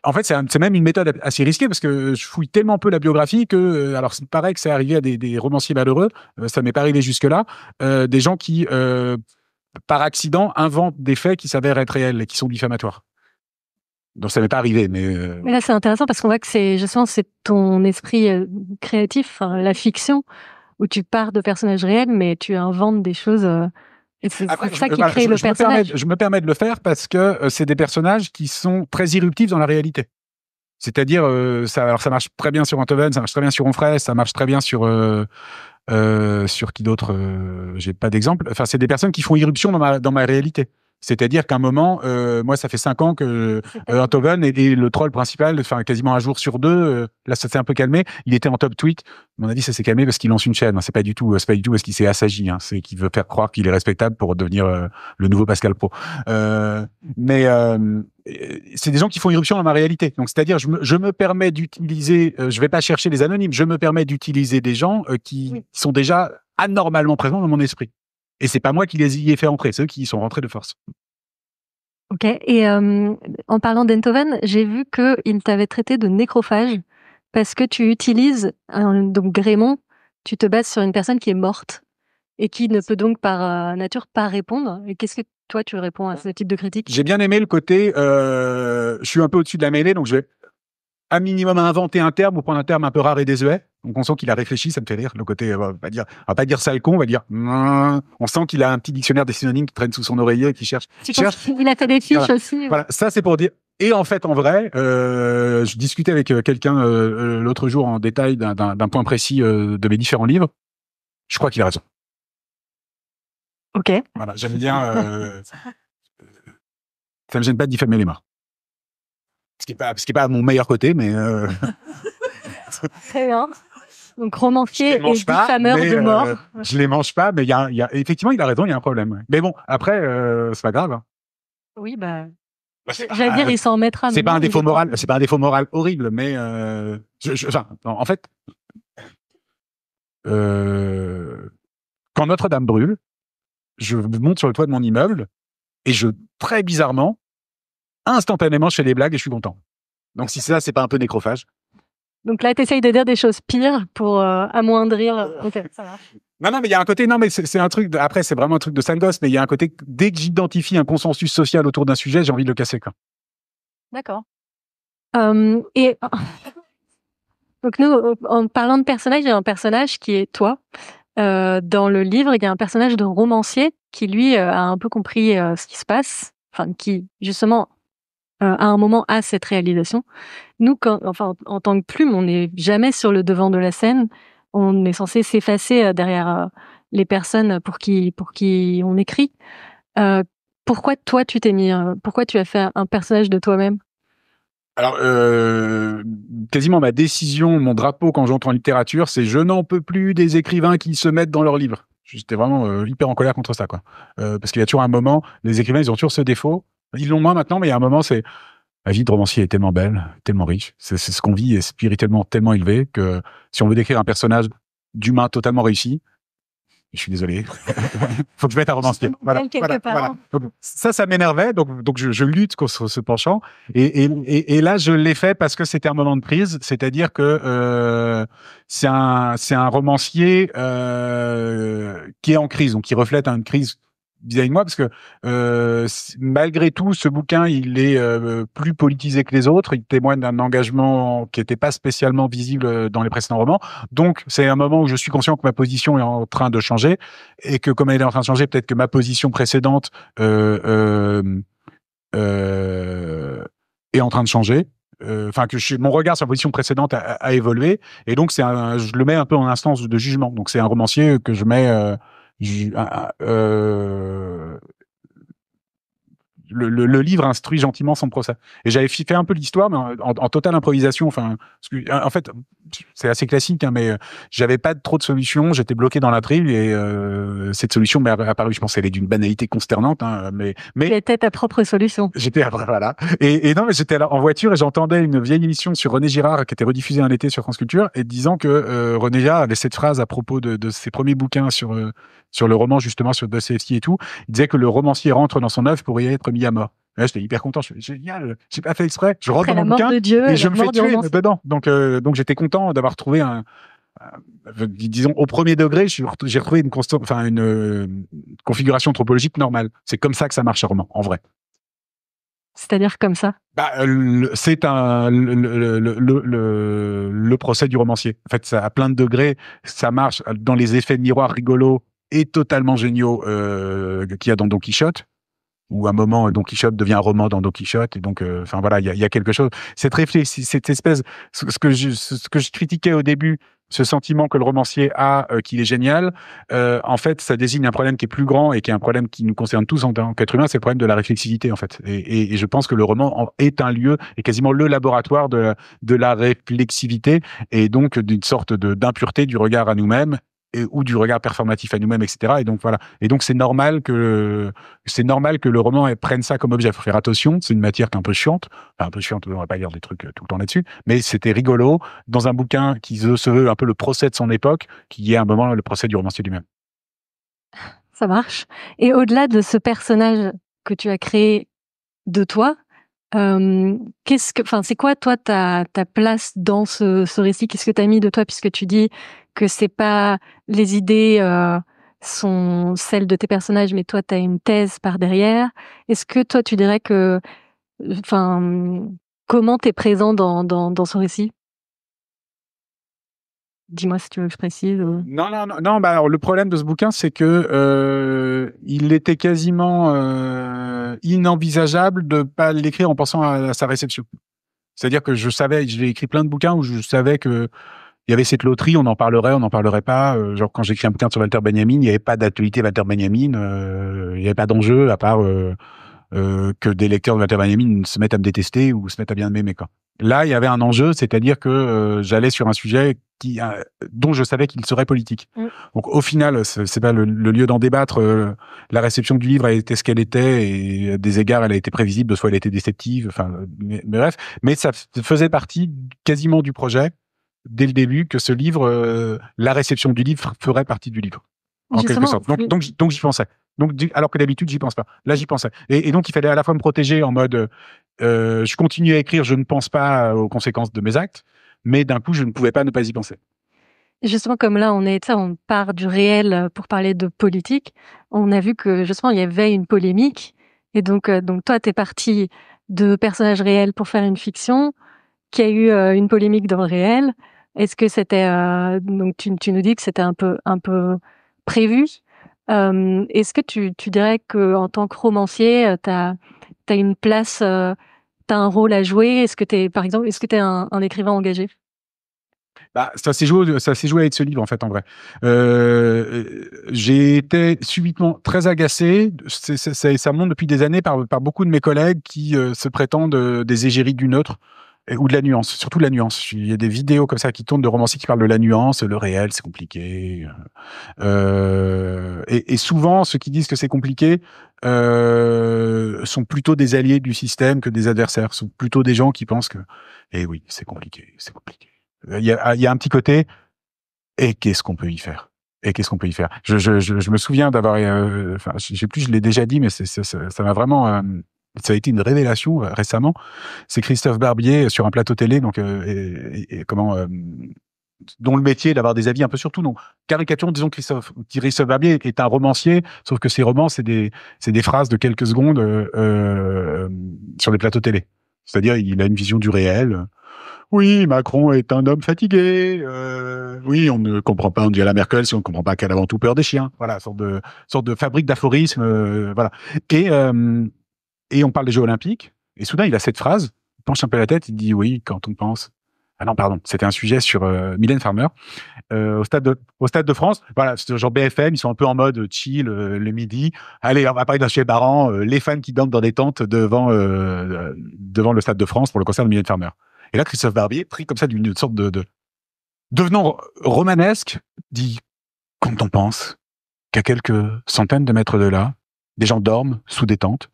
En fait, c'est même une méthode assez risquée parce que je fouille tellement peu la biographie que, alors c'est pareil que c'est arrivé à des romanciers malheureux, ça m'est pas arrivé jusque-là, des gens qui, par accident, inventent des faits qui s'avèrent être réels et qui sont diffamatoires. Donc ça m'est pas arrivé, mais là c'est intéressant parce qu'on voit que c'est ton esprit créatif, la fiction, où tu pars de personnages réels, mais tu inventes des choses. Et c'est ça qui crée le personnage. Je me permets de le faire parce que c'est des personnages qui sont très irruptifs dans la réalité. C'est-à-dire, ça marche très bien sur Antoven, ça marche très bien sur Onfray, ça marche très bien sur qui d'autre, j'ai pas d'exemple. Enfin, c'est des personnes qui font irruption dans ma réalité. C'est-à-dire qu'à un moment, moi, ça fait 5 ans que Antoven est le troll principal, enfin quasiment un jour sur deux. Là, ça s'est un peu calmé. Il était en top tweet. À mon avis, ça s'est calmé parce qu'il lance une chaîne. C'est pas du tout parce qu'il s'est assagi. C'est qu'il veut faire croire qu'il est respectable pour devenir le nouveau Pascal Pro. Mais c'est des gens qui font irruption dans ma réalité. Donc, c'est-à-dire, je me permets d'utiliser. Je vais pas chercher les anonymes. Je me permets d'utiliser des gens qui sont déjà anormalement présents dans mon esprit. Et c'est pas moi qui les y ai fait entrer, c'est eux qui y sont rentrés de force. Ok. Et en parlant d'Enthoven, j'ai vu qu'il t'avait traité de nécrophage parce que tu utilises, donc Grémont, tu te bases sur une personne qui est morte et qui ne peut donc par nature pas répondre. Et qu'est-ce que toi tu réponds à ce type de critique? J'ai bien aimé le côté, je suis un peu au-dessus de la mêlée, donc je vais un minimum inventer un terme ou prendre un terme un peu rare et désuet. Donc on sent qu'il a réfléchi, ça me fait rire. Le côté, on va pas dire sale con, on va dire. On sent qu'il a un petit dictionnaire des synonymes qui traîne sous son oreiller, qui cherche. Il a fait des fiches aussi. Voilà, ça c'est pour dire. Et en fait, en vrai, je discutais avec quelqu'un l'autre jour en détail d'un point précis de mes différents livres. Je crois qu'il a raison. Ok. Voilà, j'aime bien. Ça me gêne pas de diffamer les morts. Ce qui est pas mon meilleur côté, mais. Très bien. Donc romancier et diffameur de mort. Je les mange pas, mais il y a effectivement, il a raison, il y a un problème. Ouais. Mais bon, après, c'est pas grave. Hein. Oui, j'allais dire, il s'en mettra. C'est pas un défaut moral horrible, mais en fait, quand Notre-Dame brûle, je monte sur le toit de mon immeuble et très bizarrement, instantanément, je fais des blagues et je suis content. Donc si ça, c'est pas un peu nécrophage. Donc là, tu essayes de dire des choses pires pour amoindrir. Ok, ça marche. Non, mais il y a un côté, non, mais c'est un truc, après, c'est vraiment un truc de sale gosse, mais il y a un côté, dès que j'identifie un consensus social autour d'un sujet, j'ai envie de le casser, quoi. D'accord. Et donc nous, en parlant de personnage, il y a un personnage qui est toi. Dans le livre, il y a un personnage de romancier qui, lui, a un peu compris ce qui se passe, enfin, qui, justement, à un moment a cette réalisation. Nous, en tant que plume, on n'est jamais sur le devant de la scène. On est censé s'effacer derrière les personnes pour qui on écrit. Pourquoi toi, tu t'es mis, pourquoi tu as fait un personnage de toi-même? Alors, quasiment ma décision, mon drapeau quand j'entre en littérature, c'est je n'en peux plus des écrivains qui se mettent dans leurs livres. J'étais vraiment hyper en colère contre ça, quoi. Parce qu'il y a toujours un moment, les écrivains, ils ont toujours ce défaut. Ils l'ont moins maintenant, mais il y a un moment, c'est la vie de romancier est tellement belle, tellement riche. C'est ce qu'on vit est spirituellement tellement élevé que si on veut décrire un personnage d'humain totalement réussi, je suis désolé. Faut que je mette un romancier. Voilà. Donc, ça m'énervait. Donc je lutte contre ce penchant. Et là, je l'ai fait parce que c'était un moment de prise. C'est-à-dire que c'est un romancier qui est en crise, donc qui reflète une crise vis-à-vis de moi, parce que malgré tout, ce bouquin, il est plus politisé que les autres. Il témoigne d'un engagement qui n'était pas spécialement visible dans les précédents romans. Donc, c'est un moment où je suis conscient que ma position est en train de changer, et que comme elle est en train de changer, peut-être que ma position précédente est en train de changer. Enfin, mon regard sur la position précédente a évolué, et donc je le mets un peu en instance de jugement. Donc, c'est un romancier que je mets le livre instruit gentiment son procès. Et j'avais fait un peu l'histoire, mais en totale improvisation. Enfin, en fait, c'est assez classique, hein, mais j'avais pas trop de solution. J'étais bloqué dans l'intrigue et cette solution m'est apparue. Je pense qu'elle est d'une banalité consternante, hein, mais Quelle était ta propre solution? j'étais voilà. Et non, mais j'étais en voiture et j'entendais une vieille émission sur René Girard qui était rediffusée un été sur France Culture et disant que René Girard avait cette phrase à propos de ses premiers bouquins sur le roman, justement, sur Dostoevsky et tout. Il disait que le romancier rentre dans son œuvre pour y être mis à mort. Là, j'étais hyper content. Je me suis dit, génial, j'ai pas fait exprès. Je rentre Après dans la mon mort bouquin de Dieu, et je me fais tuer romancier. dedans. Donc j'étais content d'avoir trouvé disons, au premier degré, j'ai retrouvé une configuration anthropologique normale. C'est comme ça que ça marche un roman, en vrai. C'est-à-dire comme ça? C'est le procès du romancier. En fait, ça, à plein de degrés, ça marche dans les effets de miroir rigolos et totalement géniaux qu'il y a dans Don Quichotte, où à un moment Don Quichotte devient un roman dans Don Quichotte, et donc, enfin voilà, il y a quelque chose. Cette réflexion, cette espèce, ce que je critiquais au début, ce sentiment que le romancier a, qu'il est génial, en fait, ça désigne un problème qui est plus grand et qui est un problème qui nous concerne tous en tant qu'être humain, c'est le problème de la réflexivité, en fait. Et je pense que le roman est un lieu, est quasiment le laboratoire de la réflexivité, et donc d'une sorte d'impureté du regard à nous-mêmes, ou du regard performatif à nous-mêmes, etc. Et donc voilà. Et donc c'est normal que le roman prenne ça comme objet. Il faut faire attention. C'est une matière qui est un peu chiante. Enfin, un peu chiante. On va pas lire des trucs tout le temps là-dessus. Mais c'était rigolo dans un bouquin qui se veut un peu le procès de son époque, qui est à un moment le procès du romancier lui-même. Ça marche. Et au-delà de ce personnage que tu as créé de toi, c'est quoi toi ta place dans ce récit? Qu'est-ce que tu as mis de toi, puisque tu dis que c'est pas les idées sont celles de tes personnages, mais toi tu as une thèse par derrière. Est-ce que toi tu dirais que, comment t'es présent dans ce récit? Dis-moi si tu veux que je précise. Non. Bah alors le problème de ce bouquin, c'est que il était quasiment inenvisageable de pas l'écrire en pensant à sa réception. C'est-à-dire que j'ai écrit plein de bouquins où je savais que il y avait cette loterie, on en parlerait pas. Genre quand j'ai écrit un bouquin sur Walter Benjamin, il n'y avait pas d'actualité Walter Benjamin, il n'y avait pas d'enjeu à part que des lecteurs de Walter Benjamin se mettent à me détester ou se mettent à bien m'aimer, quoi. Là, il y avait un enjeu, c'est-à-dire que j'allais sur un sujet dont je savais qu'il serait politique. Donc au final, c'est pas le lieu d'en débattre. La réception du livre a été ce qu'elle était, et à des égards, elle a été prévisible, de soit elle a été déceptive. Enfin, mais bref, mais ça faisait partie quasiment du projet dès le début, que ce livre, la réception du livre ferait partie du livre, en quelque sorte. Donc j'y pensais. Alors que d'habitude, j'y pense pas. Là, j'y pensais. Et donc, il fallait à la fois me protéger en mode, je continue à écrire, je ne pense pas aux conséquences de mes actes, mais d'un coup, je ne pouvais pas ne pas y penser. Justement, comme là, on part du réel pour parler de politique. On a vu que justement, il y avait une polémique. Et donc toi, t'es parti de personnages réels pour faire une fiction qui a eu une polémique dans le réel. Est-ce que c'était donc tu nous dis que c'était un peu prévu. Est-ce que tu dirais que en tant que romancier, t'as une place, t'as un rôle à jouer? Est-ce que t'es un écrivain engagé? Bah, ça s'est joué avec ce livre, en fait, en vrai. J'ai été subitement très agacé. Ça monte depuis des années par beaucoup de mes collègues qui se prétendent des égéries du neutre. Ou de la nuance, surtout de la nuance. Il y a des vidéos comme ça qui tournent de romanciers qui parlent de la nuance, le réel, c'est compliqué. Et souvent, ceux qui disent que c'est compliqué sont plutôt des alliés du système que des adversaires. Sont plutôt des gens qui pensent que, eh oui, c'est compliqué, c'est compliqué. Il y a un petit côté, et qu'est-ce qu'on peut y faire? Et qu'est-ce qu'on peut y faire? Je me souviens d'avoir, enfin, je sais plus, je l'ai déjà dit, mais ça m'a vraiment, ça a été une révélation récemment. C'est Christophe Barbier sur un plateau télé, donc dont le métier est d'avoir des avis un peu sur tout. Donc caricature, disons que Christophe Barbier est un romancier, sauf que ses romans c'est des phrases de quelques secondes sur les plateaux télé. C'est-à-dire il a une vision du réel. Oui, Macron est un homme fatigué. Oui, on ne comprend pas Angela Merkel si on ne comprend pas qu'elle a avant tout peur des chiens. Voilà, sorte de fabrique d'aphorismes. Voilà. Et on parle des Jeux Olympiques. Et soudain, il a cette phrase, il penche un peu la tête, il dit oui, quand on pense Ah non, pardon, c'était un sujet sur Mylène Farmer au Stade de France. Voilà, c'est genre BFM, ils sont un peu en mode chill le midi. Allez, on va parler d'un sujet marrant, les fans qui dansent dans des tentes devant le Stade de France pour le concert de Mylène Farmer. Et là, Christophe Barbier, pris comme ça d'une sorte de devenant romanesque, dit: quand on pense qu'à quelques centaines de mètres de là, des gens dorment sous des tentes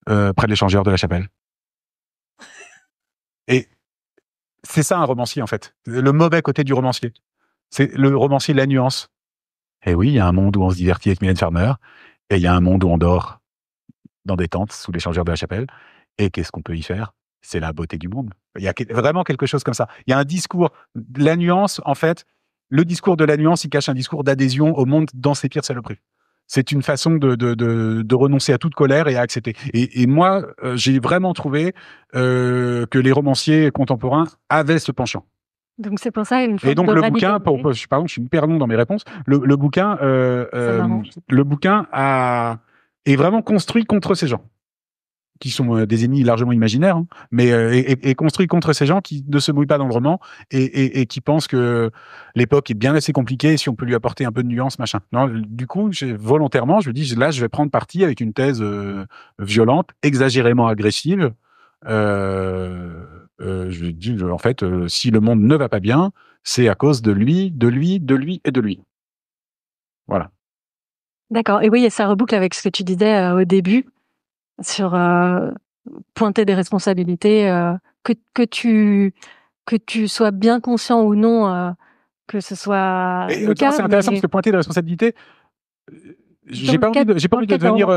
près de l'échangeur de la Chapelle. Et c'est ça un romancier, en fait. Le mauvais côté du romancier. C'est le romancier de la nuance. Et oui, il y a un monde où on se divertit avec Mylène Farmer, et il y a un monde où on dort dans des tentes sous l'échangeur de la Chapelle. Et qu'est-ce qu'on peut y faire? C'est la beauté du monde. Il y a vraiment quelque chose comme ça. Il y a un discours, la nuance, en fait, le discours de la nuance, il cache un discours d'adhésion au monde dans ses pires saloperies. C'est une façon de renoncer à toute colère et à accepter. Et moi, j'ai vraiment trouvé que les romanciers contemporains avaient ce penchant. Donc c'est pour ça une Et forme donc de le bouquin, radicalité. pardon, je suis hyper long dans mes réponses. Le bouquin, le bouquin est vraiment construit contre ces gens, qui sont des ennemis largement imaginaires, hein, mais est construit contre ces gens qui ne se mouillent pas dans le roman et qui pensent que l'époque est bien assez compliquée si on peut lui apporter un peu de nuance, machin. Non, du coup, volontairement, je me dis, là, je vais prendre parti avec une thèse violente, exagérément agressive. Je dis, en fait, si le monde ne va pas bien, c'est à cause de lui, de lui, de lui et de lui. Voilà. D'accord. Et oui, et ça reboucle avec ce que tu disais au début sur pointer des responsabilités, que tu sois bien conscient ou non que ce soit Et le cas. c'est intéressant parce que pointer des responsabilités, j'ai pas envie de devenir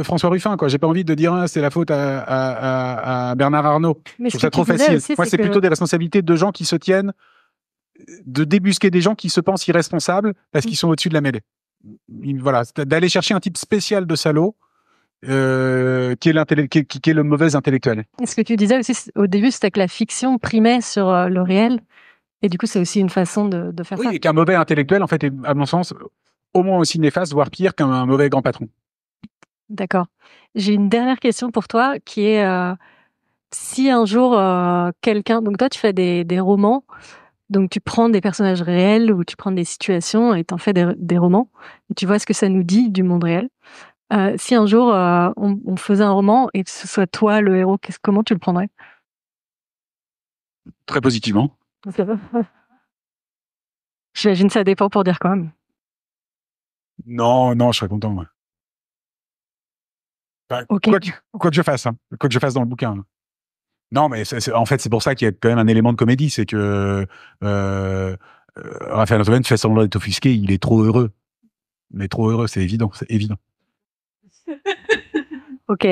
François Ruffin, quoi. J'ai pas envie de dire c'est la faute à Bernard Arnault. Mais je trouve ça trop facile. Moi, c'est plutôt des responsabilités de gens qui se tiennent, de débusquer des gens qui se pensent irresponsables parce qu'ils sont au-dessus de la mêlée. Voilà, d'aller chercher un type spécial de salaud qui est le mauvais intellectuel. Et ce que tu disais aussi au début, c'était que la fiction primait sur le réel. Et du coup, c'est aussi une façon de faire ça. Oui, et qu'un mauvais intellectuel, en fait, est, à mon sens, au moins aussi néfaste, voire pire qu'un mauvais grand patron. D'accord. J'ai une dernière question pour toi qui est si un jour quelqu'un... Donc toi, tu fais des romans, donc tu prends des personnages réels ou tu prends des situations et t'en fais des romans. Et tu vois ce que ça nous dit du monde réel. Si un jour on faisait un roman et que ce soit toi le héros, comment tu le prendrais? Très positivement. J'imagine que ça dépend pour dire quoi. Non, je serais content, moi. Enfin, Okay. Quoi que je fasse, hein. Quoi que je fasse dans le bouquin. Hein. Non, mais en fait, c'est pour ça qu'il y a quand même un élément de comédie, c'est que Raphaël Antoine fait semblant d'être offusqué, il est trop heureux. Mais trop heureux, c'est évident, c'est évident. Ok.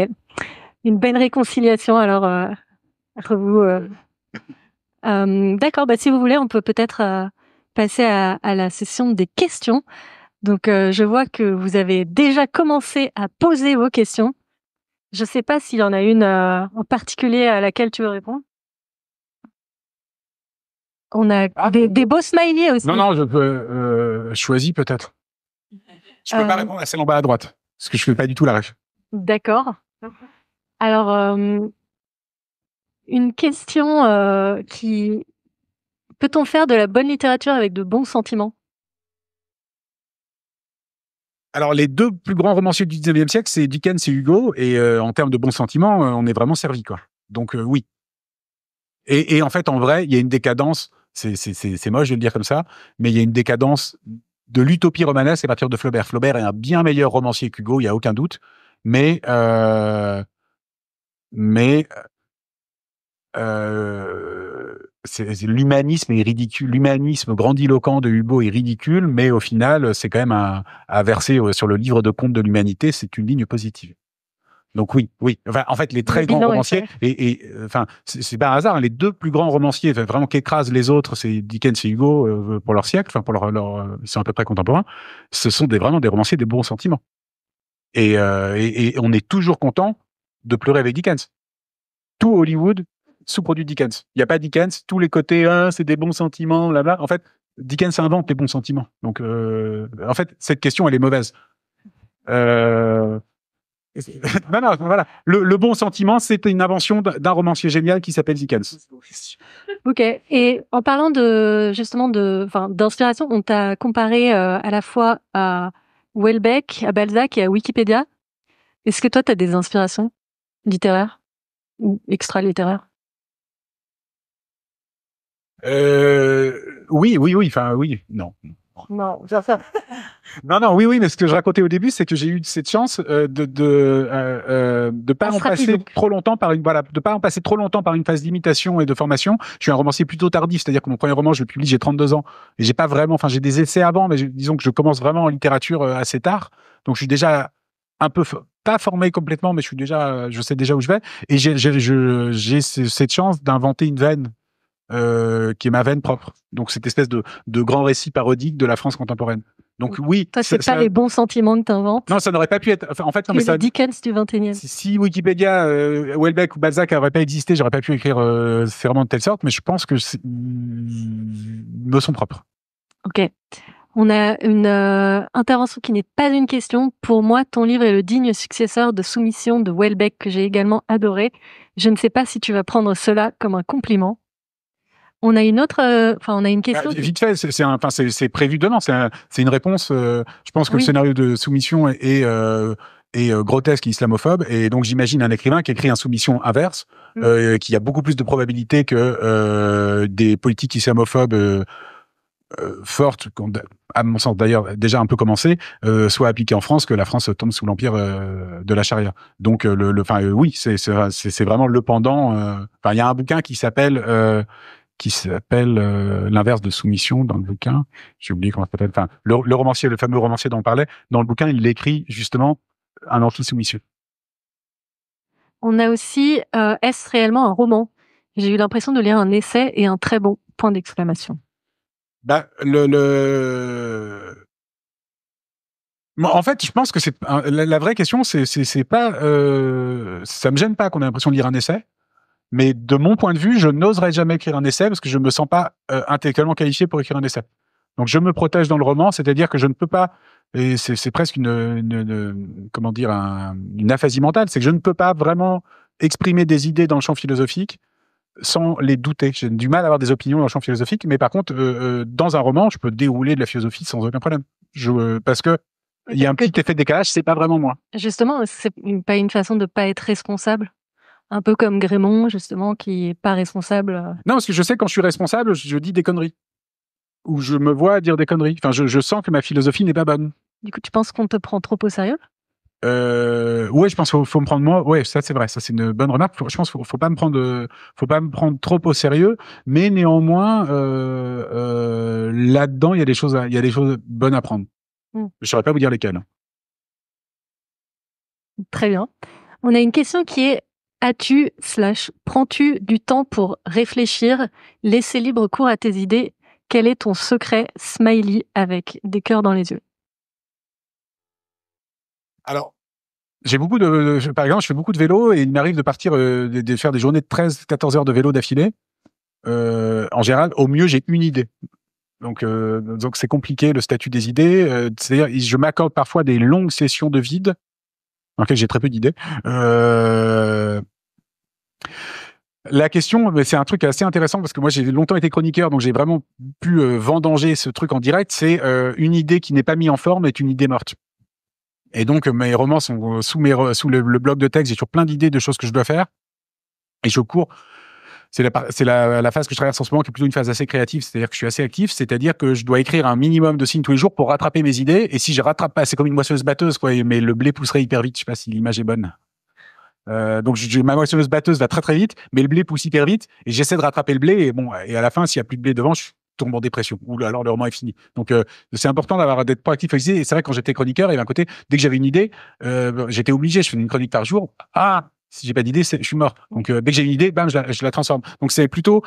Une belle réconciliation, alors, entre vous. D'accord, bah, si vous voulez, on peut peut-être passer à la session des questions. Donc, je vois que vous avez déjà commencé à poser vos questions. Je ne sais pas s'il y en a une en particulier à laquelle tu veux répondre. On a des beaux smileys aussi. Non, je peux choisir peut-être. Je peux pas répondre à celle en bas à droite, parce que je fais pas du tout la ref. D'accord. Alors, une question qui... Peut-on faire de la bonne littérature avec de bons sentiments? Alors, les deux plus grands romanciers du 19e siècle, c'est Dickens et Hugo, et en termes de bons sentiments, on est vraiment servi, quoi. Donc, oui. Et en fait, en vrai, il y a une décadence, c'est moche de le dire comme ça, mais il y a une décadence de l'utopie romanesque à partir de Flaubert. Flaubert est un bien meilleur romancier qu'Hugo, il n'y a aucun doute, mais l'humanisme est ridicule. L'humanisme grandiloquent de Hugo est ridicule, mais au final, c'est quand même à verser sur le livre de compte de l'humanité, c'est une ligne positive. Donc oui. Enfin, en fait, les très grands romanciers, enfin, c'est pas un hasard, hein, les deux plus grands romanciers, vraiment qui écrasent les autres, c'est Dickens et Hugo pour leur siècle, enfin pour ils sont à peu près contemporains. Ce sont vraiment des romanciers des bons sentiments. Et on est toujours content de pleurer avec Dickens. Tout Hollywood sous-produit Dickens. Il n'y a pas Dickens, tous les côtés, c'est des bons sentiments, blabla. En fait, Dickens invente les bons sentiments. Donc, en fait, cette question, elle est mauvaise. Non, non, voilà. Le bon sentiment, c'était une invention d'un romancier génial qui s'appelle Dickens. Ok. Et en parlant justement d'inspiration, on t'a comparé à la fois à Houellebecq, à Balzac et à Wikipédia. Est-ce que toi, tu as des inspirations littéraires ou extra-littéraires? Oui, oui, oui. Enfin, oui, non. Non, ça. Non, oui, oui, mais ce que je racontais au début, c'est que j'ai eu cette chance de pas en passer trop longtemps de pas en passer trop longtemps par une phase d'imitation et de formation. Je suis un romancier plutôt tardif, c'est-à-dire que mon premier roman, je le publie, j'ai 32 ans, et j'ai pas vraiment, enfin, j'ai des essais avant, mais disons que je commence vraiment en littérature assez tard, donc je suis déjà un peu pas formé complètement, mais je sais déjà où je vais, et j'ai cette chance d'inventer une veine qui est ma veine propre. Donc cette espèce de grand récit parodique de la France contemporaine. Donc oui, toi, c'est pas les bons sentiments que t'inventes. Non, ça n'aurait pas pu être. Enfin, en fait, non, mais ça. Le Dickens du 21e. Si Wikipédia, Houellebecq ou Balzac n'auraient pas existé, j'aurais pas pu écrire ces romans de telle sorte. Mais je pense que me sont propres. Ok. On a une intervention qui n'est pas une question. Pour moi, ton livre est le digne successeur de Soumission de Houellebecq, que j'ai également adoré. Je ne sais pas si tu vas prendre cela comme un compliment. On a une autre, on a une question. Vite fait, c'est prévu dedans. C'est une réponse. Je pense que le scénario de Soumission est grotesque et islamophobe, et donc j'imagine un écrivain qui écrit un Soumission inverse, qui a beaucoup plus de probabilité que des politiques islamophobes fortes, à mon sens d'ailleurs déjà un peu commencé, soit appliquées en France, que la France tombe sous l'empire de la charia. Donc oui, c'est vraiment le pendant. Il y a un bouquin qui s'appelle l'inverse de Soumission dans le bouquin. J'ai oublié comment ça s'appelle. Enfin, le romancier, le fameux romancier dont on parlait, dans le bouquin, il écrit justement un anti-soumission. On a aussi est-ce réellement un roman? J'ai eu l'impression de lire un essai et un très bon point d'exclamation. En fait, je pense que c'est la vraie question, c'est pas ça me gêne pas qu'on ait l'impression de lire un essai. Mais de mon point de vue, je n'oserais jamais écrire un essai parce que je me sens pas intellectuellement qualifié pour écrire un essai. Donc je me protège dans le roman, c'est-à-dire que je ne peux pas, et c'est presque comment dire, une aphasie mentale, c'est que je ne peux pas vraiment exprimer des idées dans le champ philosophique sans les douter. J'ai du mal à avoir des opinions dans le champ philosophique, mais par contre, dans un roman, je peux dérouler de la philosophie sans aucun problème. Parce que il y a un petit effet de décalage, c'est pas vraiment moi. Justement, c'est pas une façon de pas être responsable? Un peu comme Grémond, justement, qui est pas responsable. Non, parce que je sais quand je suis responsable, je dis des conneries. Ou je me vois dire des conneries. Enfin, je sens que ma philosophie n'est pas bonne. Du coup, tu penses qu'on te prend trop au sérieux? Ouais, je pense qu'il faut me prendre moi. Ouais, ça c'est vrai. Ça c'est une bonne remarque. Je pense qu'il faut pas me prendre trop au sérieux. Mais néanmoins, là-dedans, il y a des choses bonnes à prendre. Je saurais pas vous dire lesquelles. Très bien. On a une question qui est: prends-tu du temps pour réfléchir, laisser libre cours à tes idées? Quel est ton secret? Smiley avec des cœurs dans les yeux. Alors, par exemple, je fais beaucoup de vélo et il m'arrive de partir, de faire des journées de 13-14 heures de vélo d'affilée. En général, au mieux, j'ai une idée. Donc c'est compliqué le statut des idées. C'est-à-dire, je m'accorde parfois des longues sessions de vide dans lesquelles j'ai très peu d'idées. La question, c'est un truc assez intéressant parce que moi j'ai longtemps été chroniqueur, donc j'ai vraiment pu vendanger ce truc en direct. C'est une idée qui n'est pas mise en forme est une idée morte. Et donc mes romans sont sous le bloc de texte, j'ai toujours plein d'idées de choses que je dois faire et je cours. C'est la phase que je traverse en ce moment qui est plutôt une phase assez créative, c'est-à-dire que je suis assez actif, c'est-à-dire que je dois écrire un minimum de signes tous les jours pour rattraper mes idées, et si je rattrape pas, c'est comme une moissonneuse-batteuse, quoi, mais le blé pousserait hyper vite, je sais pas si l'image est bonne. Donc ma moissonneuse-batteuse va très très vite, mais le blé pousse hyper vite, et j'essaie de rattraper le blé, et à la fin, s'il y a plus de blé devant, je tombe en dépression, ou alors le roman est fini. Donc c'est important d'être proactif, et c'est vrai que quand j'étais chroniqueur, il y avait un côté, dès que j'avais une idée, j'étais obligé, je faisais une chronique par jour, si j'ai pas d'idée, je suis mort. Donc dès que j'ai une idée, bam, je la transforme. Donc c'est plutôt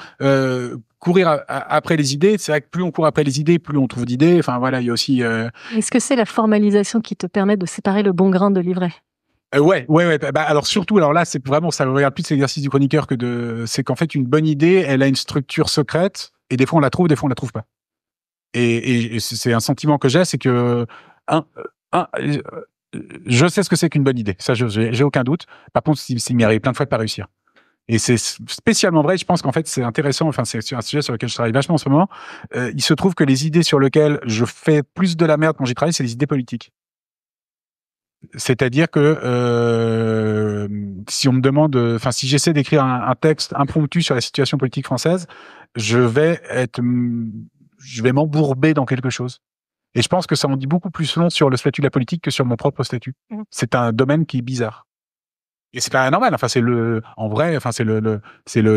courir après les idées. C'est vrai que plus on court après les idées, plus on trouve d'idées. Enfin voilà, il y a aussi. Est-ce que c'est la formalisation qui te permet de séparer le bon grain de l'ivraie? Ouais. Alors surtout, alors là, c'est vraiment, ça regarde plus l'exercice du chroniqueur c'est qu'en fait une bonne idée, elle a une structure secrète et des fois on la trouve, des fois on la trouve pas. Et c'est un sentiment que j'ai, c'est que je sais ce que c'est qu'une bonne idée. Ça, j'ai aucun doute. Par contre, il m'y arrive plein de fois de pas réussir. Et c'est spécialement vrai. Je pense qu'en fait, c'est intéressant. Enfin, c'est un sujet sur lequel je travaille vachement en ce moment. Il se trouve que les idées sur lesquelles je fais plus de la merde quand j'y travaille, c'est les idées politiques. C'est-à-dire que si on me demande, enfin, si j'essaie d'écrire un texte impromptu sur la situation politique française, je vais m'embourber dans quelque chose. Et je pense que ça en dit beaucoup plus long sur le statut de la politique que sur mon propre statut. C'est un domaine qui est bizarre. Et c'est pas normal. Enfin, c'est le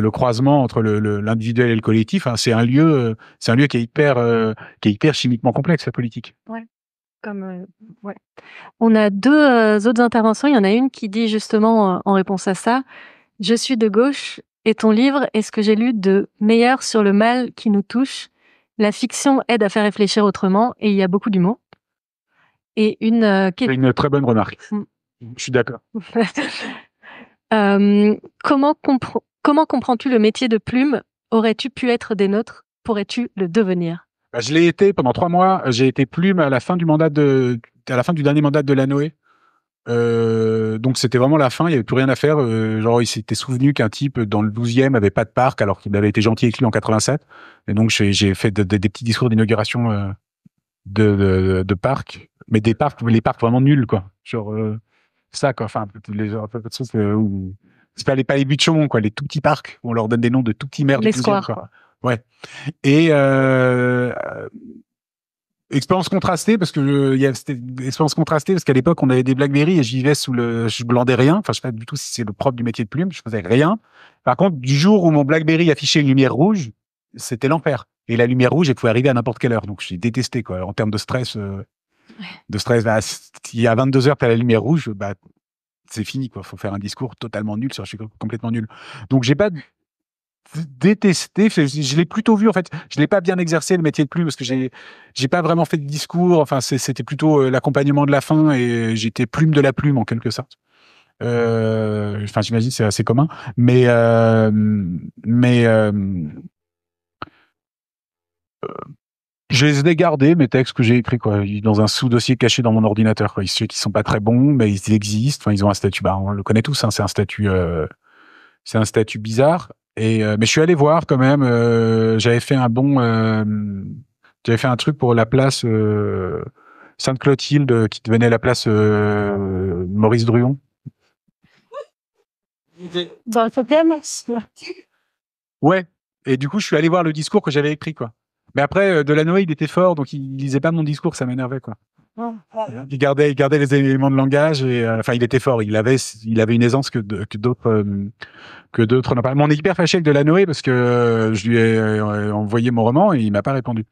croisement entre l'individuel et le collectif. Hein. C'est un lieu qui est hyper chimiquement complexe, la politique. Ouais. Ouais. On a deux autres interventions. Il y en a une qui dit justement en réponse à ça, je suis de gauche et ton livre est ce que j'ai lu de meilleur sur le mal qui nous touche. La fiction aide à faire réfléchir autrement et il y a beaucoup d'humour. Et c'est une très bonne remarque. Je suis d'accord. Comment comprends-tu le métier de plume? Aurais-tu pu être des nôtres? Pourrais-tu le devenir? Je l'ai été pendant 3 mois. J'ai été plume à la fin du dernier mandat de Lanoé. Donc c'était vraiment la fin. Il y avait plus rien à faire. Genre il s'était souvenu qu'un type dans le 12e avait pas de parc alors qu'il avait été gentil avec lui en 87. Et donc j'ai fait des petits discours d'inauguration de parcs, mais les parcs vraiment nuls quoi. Genre ça quoi. Enfin un peu de choses où c'est pas les buts de Chaumont quoi, les tout petits parcs où on leur donne des noms de tout petits maires du 12e quoi. Ouais. Et expérience contrastée parce que c'était une expérience contrastée parce qu'à l'époque on avait des Blackberry et je glandais rien. Enfin je sais pas du tout si c'est le propre du métier de plume, je faisais rien. Par contre du jour où mon Blackberry affichait une lumière rouge, c'était l'enfer. Et la lumière rouge elle pouvait arriver à n'importe quelle heure, donc j'ai détesté quoi. En termes de stress, bah, s'il y a 22h t'as la lumière rouge, bah c'est fini quoi. Faut faire un discours totalement nul, je suis complètement nul. Donc j'ai pas détesté, je l'ai plutôt vu en fait, je l'ai pas bien exercé le métier de plume parce que j'ai pas vraiment fait de discours, enfin c'était plutôt l'accompagnement de la fin et j'étais plume de la plume en quelque sorte. Enfin j'imagine c'est assez commun, mais je les ai gardés mes textes que j'ai écrits quoi, dans un sous-dossier caché dans mon ordinateur quoi. Ceux qui sont pas très bons, mais ils existent, enfin ils ont un statut, bah on le connaît tous, hein, c'est un statut bizarre. Mais je suis allé voir quand même. J'avais fait un truc pour la place Sainte-Clotilde qui devenait la place Maurice Druon. Dans le 7e. Ouais. Et du coup, je suis allé voir le discours que j'avais écrit quoi. Mais après, Delanoë, il était fort, donc il lisait pas mon discours, ça m'énervait quoi. Il gardait les éléments de langage et enfin il était fort. Il avait une aisance que d'autres n'ont pas. Mais on est hyper fâché avec Delanoë parce que je lui ai envoyé mon roman et il m'a pas répondu.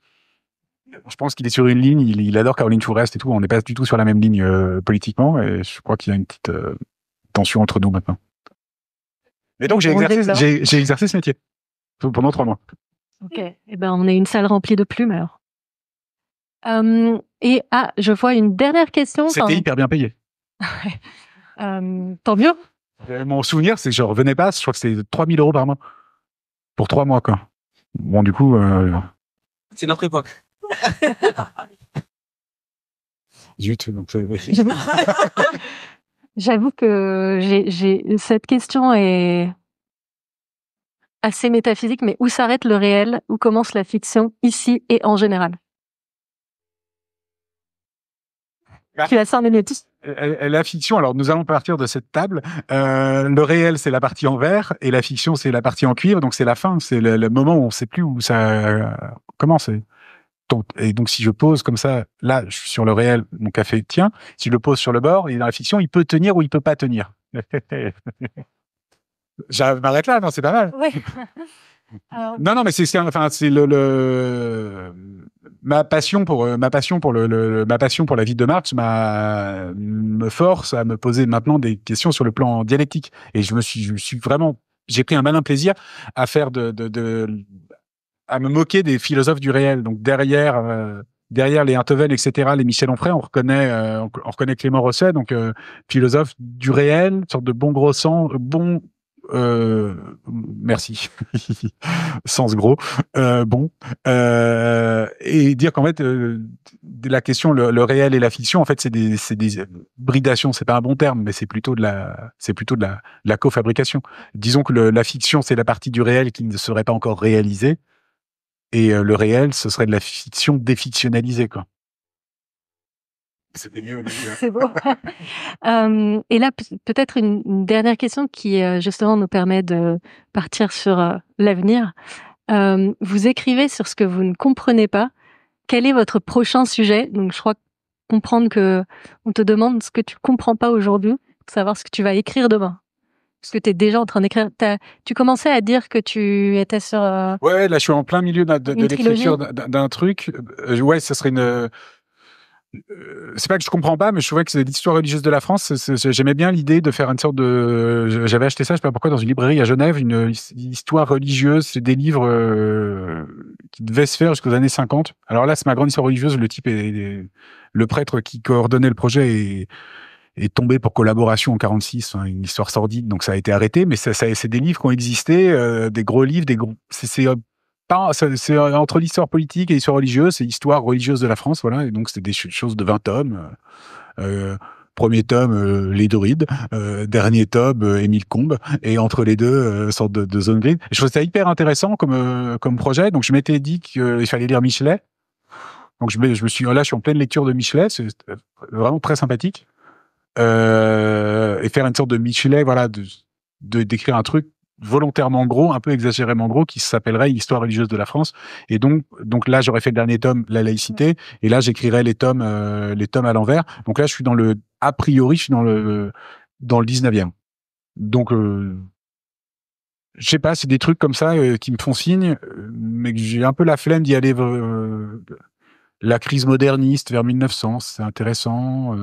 Je pense qu'il est sur une ligne. Il adore Caroline Fourest et tout. On n'est pas du tout sur la même ligne politiquement et je crois qu'il y a une petite tension entre nous maintenant. Et donc j'ai exercé ce métier pendant 3 mois. Ok. Eh ben on est une salle remplie de plumes alors. Je vois une dernière question. C'était hyper bien payé. Tant mieux. Mon souvenir, c'est que je revenais pas, je crois que c'est 3 000 € par mois. Pour 3 mois, quoi. Bon, du coup... C'est notre époque. Zut, donc J'avoue que cette question est assez métaphysique, mais où s'arrête le réel? Où commence la fiction, ici et en général? Tu as 5 minutes. La fiction, alors nous allons partir de cette table. Le réel, c'est la partie en verre, et la fiction, c'est la partie en cuivre. Donc c'est la fin, c'est le moment où on ne sait plus où ça commence. Et donc si je pose comme ça, là, je suis sur le réel, mon café tient. Si je le pose sur le bord, et dans la fiction, il peut tenir ou il peut pas tenir. Je m'arrête là, non, c'est pas mal. Oui. Non, mais c'est ma passion pour la vie de Marx me force à me poser maintenant des questions sur le plan dialectique. Et j'ai pris un malin plaisir à faire à me moquer des philosophes du réel. Donc derrière les Enthoven, etc., les Michel Onfray, on reconnaît Clément Rosset, donc philosophe du réel, sorte de bon gros sang, bon Merci. Sens gros. Bon. Et dire qu'en fait, la question, le réel et la fiction, en fait, c'est des bridations. C'est pas un bon terme, mais c'est plutôt de la cofabrication. Disons que la fiction, c'est la partie du réel qui ne serait pas encore réalisée. Et le réel, ce serait de la fiction défictionnalisée, quoi. C'était mieux au début, hein. C'est beau. Et là, peut-être une dernière question qui justement nous permet de partir sur l'avenir. Vous écrivez sur ce que vous ne comprenez pas. Quel est votre prochain sujet? Donc, je crois comprendre que on te demande ce que tu comprends pas aujourd'hui, pour savoir ce que tu vas écrire demain. Parce que tu es déjà en train d'écrire. Tu commençais à dire que tu étais sur Ouais, là, je suis en plein milieu de une trilogie. l'écriture d'un truc. Ouais, ça serait une. C'est pas que je comprends pas, mais je trouvais que c'est l'histoire religieuse de la France. J'aimais bien l'idée de faire une sorte de. J'avais acheté ça, je sais pas pourquoi, dans une librairie à Genève, une histoire religieuse. C'est des livres qui devaient se faire jusqu'aux années 50. Alors là, c'est ma grande histoire religieuse. Le type le prêtre qui coordonnait le projet est tombé pour collaboration en 46. Hein, une histoire sordide, donc ça a été arrêté. Mais c'est des livres qui ont existé, des gros livres, des gros. C'est entre l'histoire politique et l'histoire religieuse, c'est l'histoire religieuse de la France, voilà. Et donc, c'était des choses de 20 tomes. Premier tome, les Dorides. Dernier tome, Émile Combes. Et entre les deux, sorte de zone grise. Je trouvais ça hyper intéressant comme projet. Donc, je m'étais dit qu'il fallait lire Michelet. Donc, je me suis, là, je suis en pleine lecture de Michelet. C'est vraiment très sympathique. Et faire une sorte de Michelet, voilà, d'écrire un truc volontairement gros, un peu exagérément gros, qui s'appellerait Histoire religieuse de la France. Et donc là, j'aurais fait le dernier tome, la laïcité, et là, j'écrirais les tomes à l'envers. Donc là, a priori, je suis dans le 19e. Donc, je sais pas, c'est des trucs comme ça qui me font signe, mais que j'ai un peu la flemme d'y aller. La crise moderniste vers 1900, c'est intéressant.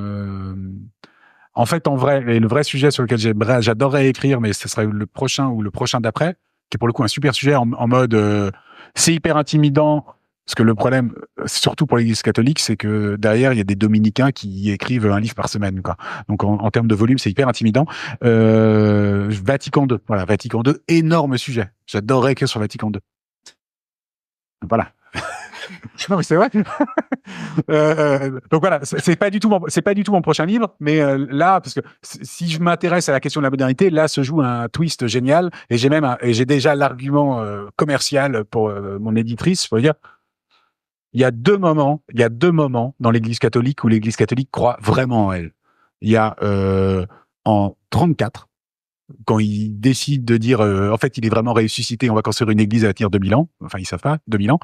En fait, en vrai, et le vrai sujet sur lequel j'adorerais écrire, mais ce serait le prochain ou le prochain d'après, qui est pour le coup un super sujet en mode c'est hyper intimidant, parce que le problème, surtout pour l'Église catholique, c'est que derrière, il y a des dominicains qui écrivent un livre par semaine, quoi. Donc en termes de volume, c'est hyper intimidant. Vatican II, voilà, Vatican II, énorme sujet. J'adorerais écrire sur Vatican II. Voilà. Non, mais c'est vrai. Donc voilà, c'est pas du tout mon prochain livre, mais là, parce que si je m'intéresse à la question de la modernité, là se joue un twist génial, et j'ai déjà l'argument commercial pour mon éditrice, pour dire, il y a deux moments dans l'Église catholique où l'Église catholique croit vraiment en elle. Il y a en 34, quand il décide de dire, en fait, il est vraiment ressuscité, on va construire une église à tenir 2000 ans. Enfin, ils savent pas, 2000 ans.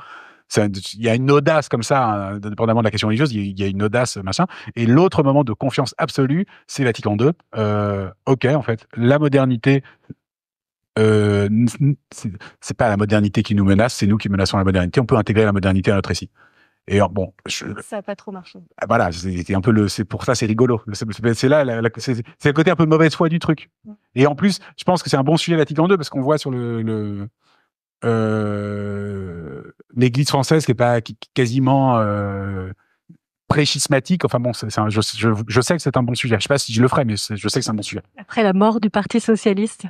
Il y a une audace comme ça, hein, dépendamment de la question religieuse, il y a une audace, machin. Et l'autre moment de confiance absolue, c'est Vatican II. Ok, en fait, la modernité, c'est pas la modernité qui nous menace, c'est nous qui menaçons la modernité. On peut intégrer la modernité à notre récit. Et bon, Ça a pas trop marché. voilà, c'est un peu c'est pour ça, c'est rigolo. C'est là, c'est le côté un peu mauvaise foi du truc. Et en plus, je pense que c'est un bon sujet Vatican II parce qu'on voit sur l'Église française qui est pas quasiment pré-schismatique. Enfin bon, je sais que c'est un bon sujet. Je sais pas si je le ferai, mais je sais que c'est un bon sujet. Après la mort du Parti socialiste,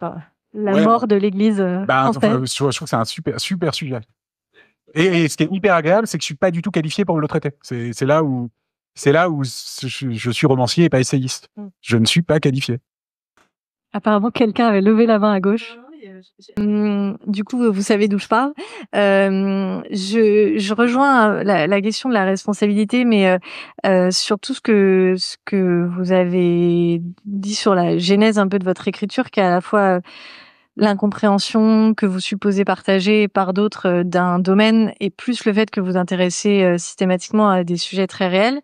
enfin, la Ouais, mort de l'Église française. je trouve que c'est un super sujet. Et ce qui est hyper agréable, c'est que je suis pas du tout qualifié pour le traiter. C'est là où je suis romancier et pas essayiste. Je ne suis pas qualifié. Apparemment, quelqu'un avait levé la main à gauche. Du coup, vous savez d'où je parle. Je rejoins la question de la responsabilité, mais surtout ce que vous avez dit sur la genèse un peu de votre écriture, qui est à la fois l'incompréhension que vous supposez partager par d'autres d'un domaine, et plus le fait que vous intéressez systématiquement à des sujets très réels.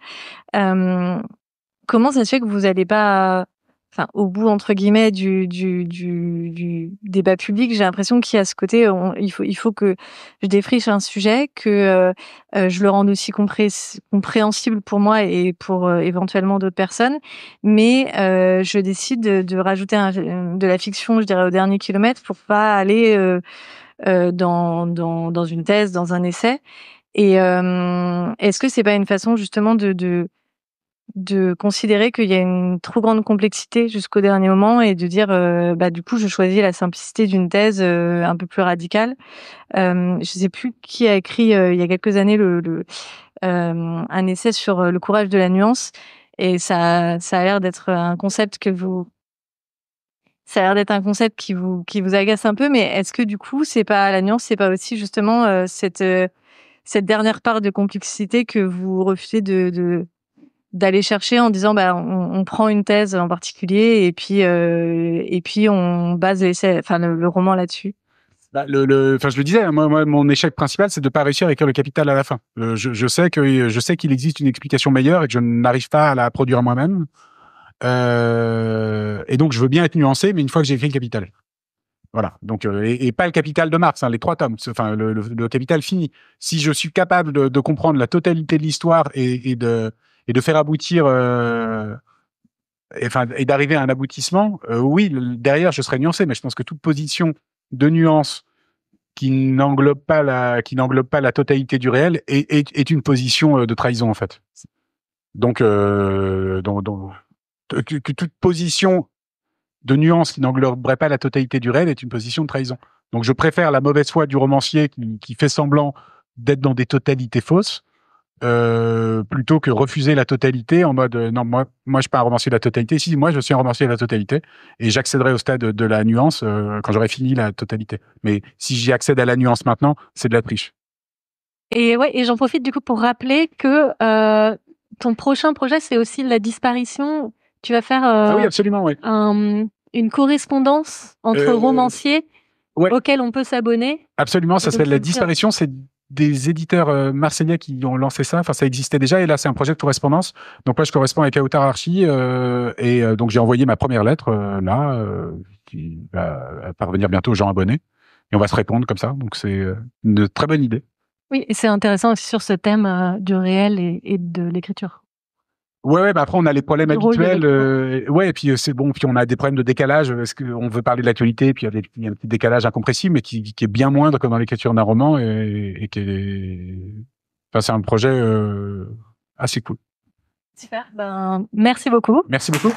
Comment ça se fait que vous n'allez pas, enfin, au bout entre guillemets du débat public? J'ai l'impression qu'il y a ce côté, il faut que je défriche un sujet, que je le rende aussi compréhensible pour moi et pour éventuellement d'autres personnes, mais je décide de rajouter de la fiction, je dirais, au dernier kilomètre, pour pas aller dans une thèse, dans un essai. Et est-ce que c'est pas une façon justement de de considérer qu'il y a une trop grande complexité jusqu'au dernier moment et de dire du coup je choisis la simplicité d'une thèse un peu plus radicale. Je sais plus qui a écrit il y a quelques années un essai sur le courage de la nuance, et ça a l'air d'être un concept qui vous agace un peu, mais est-ce que du coup c'est pas la nuance, c'est pas aussi justement cette dernière part de complexité que vous refusez d'aller chercher en disant on prend une thèse en particulier et puis on base l'essai, enfin le roman là-dessus. Enfin, je le disais, hein, moi, mon échec principal, c'est de pas réussir à écrire le Capital à la fin. Je sais qu'il existe une explication meilleure et que je n'arrive pas à la produire moi-même. Et donc, je veux bien être nuancé, mais une fois que j'ai écrit le Capital. Voilà. Donc, et pas le Capital de Marx, hein, les 3 tomes. Enfin, le Capital fini. Si je suis capable de comprendre la totalité de l'histoire et de faire aboutir, et d'arriver à un aboutissement, oui, derrière, je serais nuancé, mais je pense que toute position de nuance qui n'englobe pas la totalité du réel est une position de trahison, en fait. Donc, que toute position de nuance qui n'engloberait pas la totalité du réel est une position de trahison. Donc je préfère la mauvaise foi du romancier qui fait semblant d'être dans des totalités fausses, plutôt que refuser la totalité en mode non, moi je suis pas un romancier de la totalité. Si, moi je suis un romancier de la totalité et j'accéderai au stade de la nuance quand j'aurai fini la totalité. Mais si j'y accède à la nuance maintenant, c'est de la triche. Et ouais, et j'en profite du coup pour rappeler que ton prochain projet, c'est aussi la disparition. Tu vas faire Ah oui, absolument, oui. Une correspondance entre romanciers auxquels on peut s'abonner. Absolument, ça s'appelle La Disparition. C'est des éditeurs marseillais qui ont lancé ça. Enfin, ça existait déjà et là, c'est un projet de correspondance. Donc moi, je corresponds avec Aoutar Archi donc j'ai envoyé ma première lettre qui va parvenir bientôt aux gens abonnés et on va se répondre comme ça. Donc c'est une très bonne idée. Oui, et c'est intéressant aussi sur ce thème du réel et de l'écriture. Ouais, après on a les problèmes habituels. Et puis c'est bon. Puis on a des problèmes de décalage. Est-ce qu'on veut parler de l'actualité? Puis il y a un petit décalage incompressible, mais qui est bien moindre que dans l'écriture d'un roman et qui est. Enfin, c'est un projet assez cool. Super. Merci beaucoup. Merci beaucoup.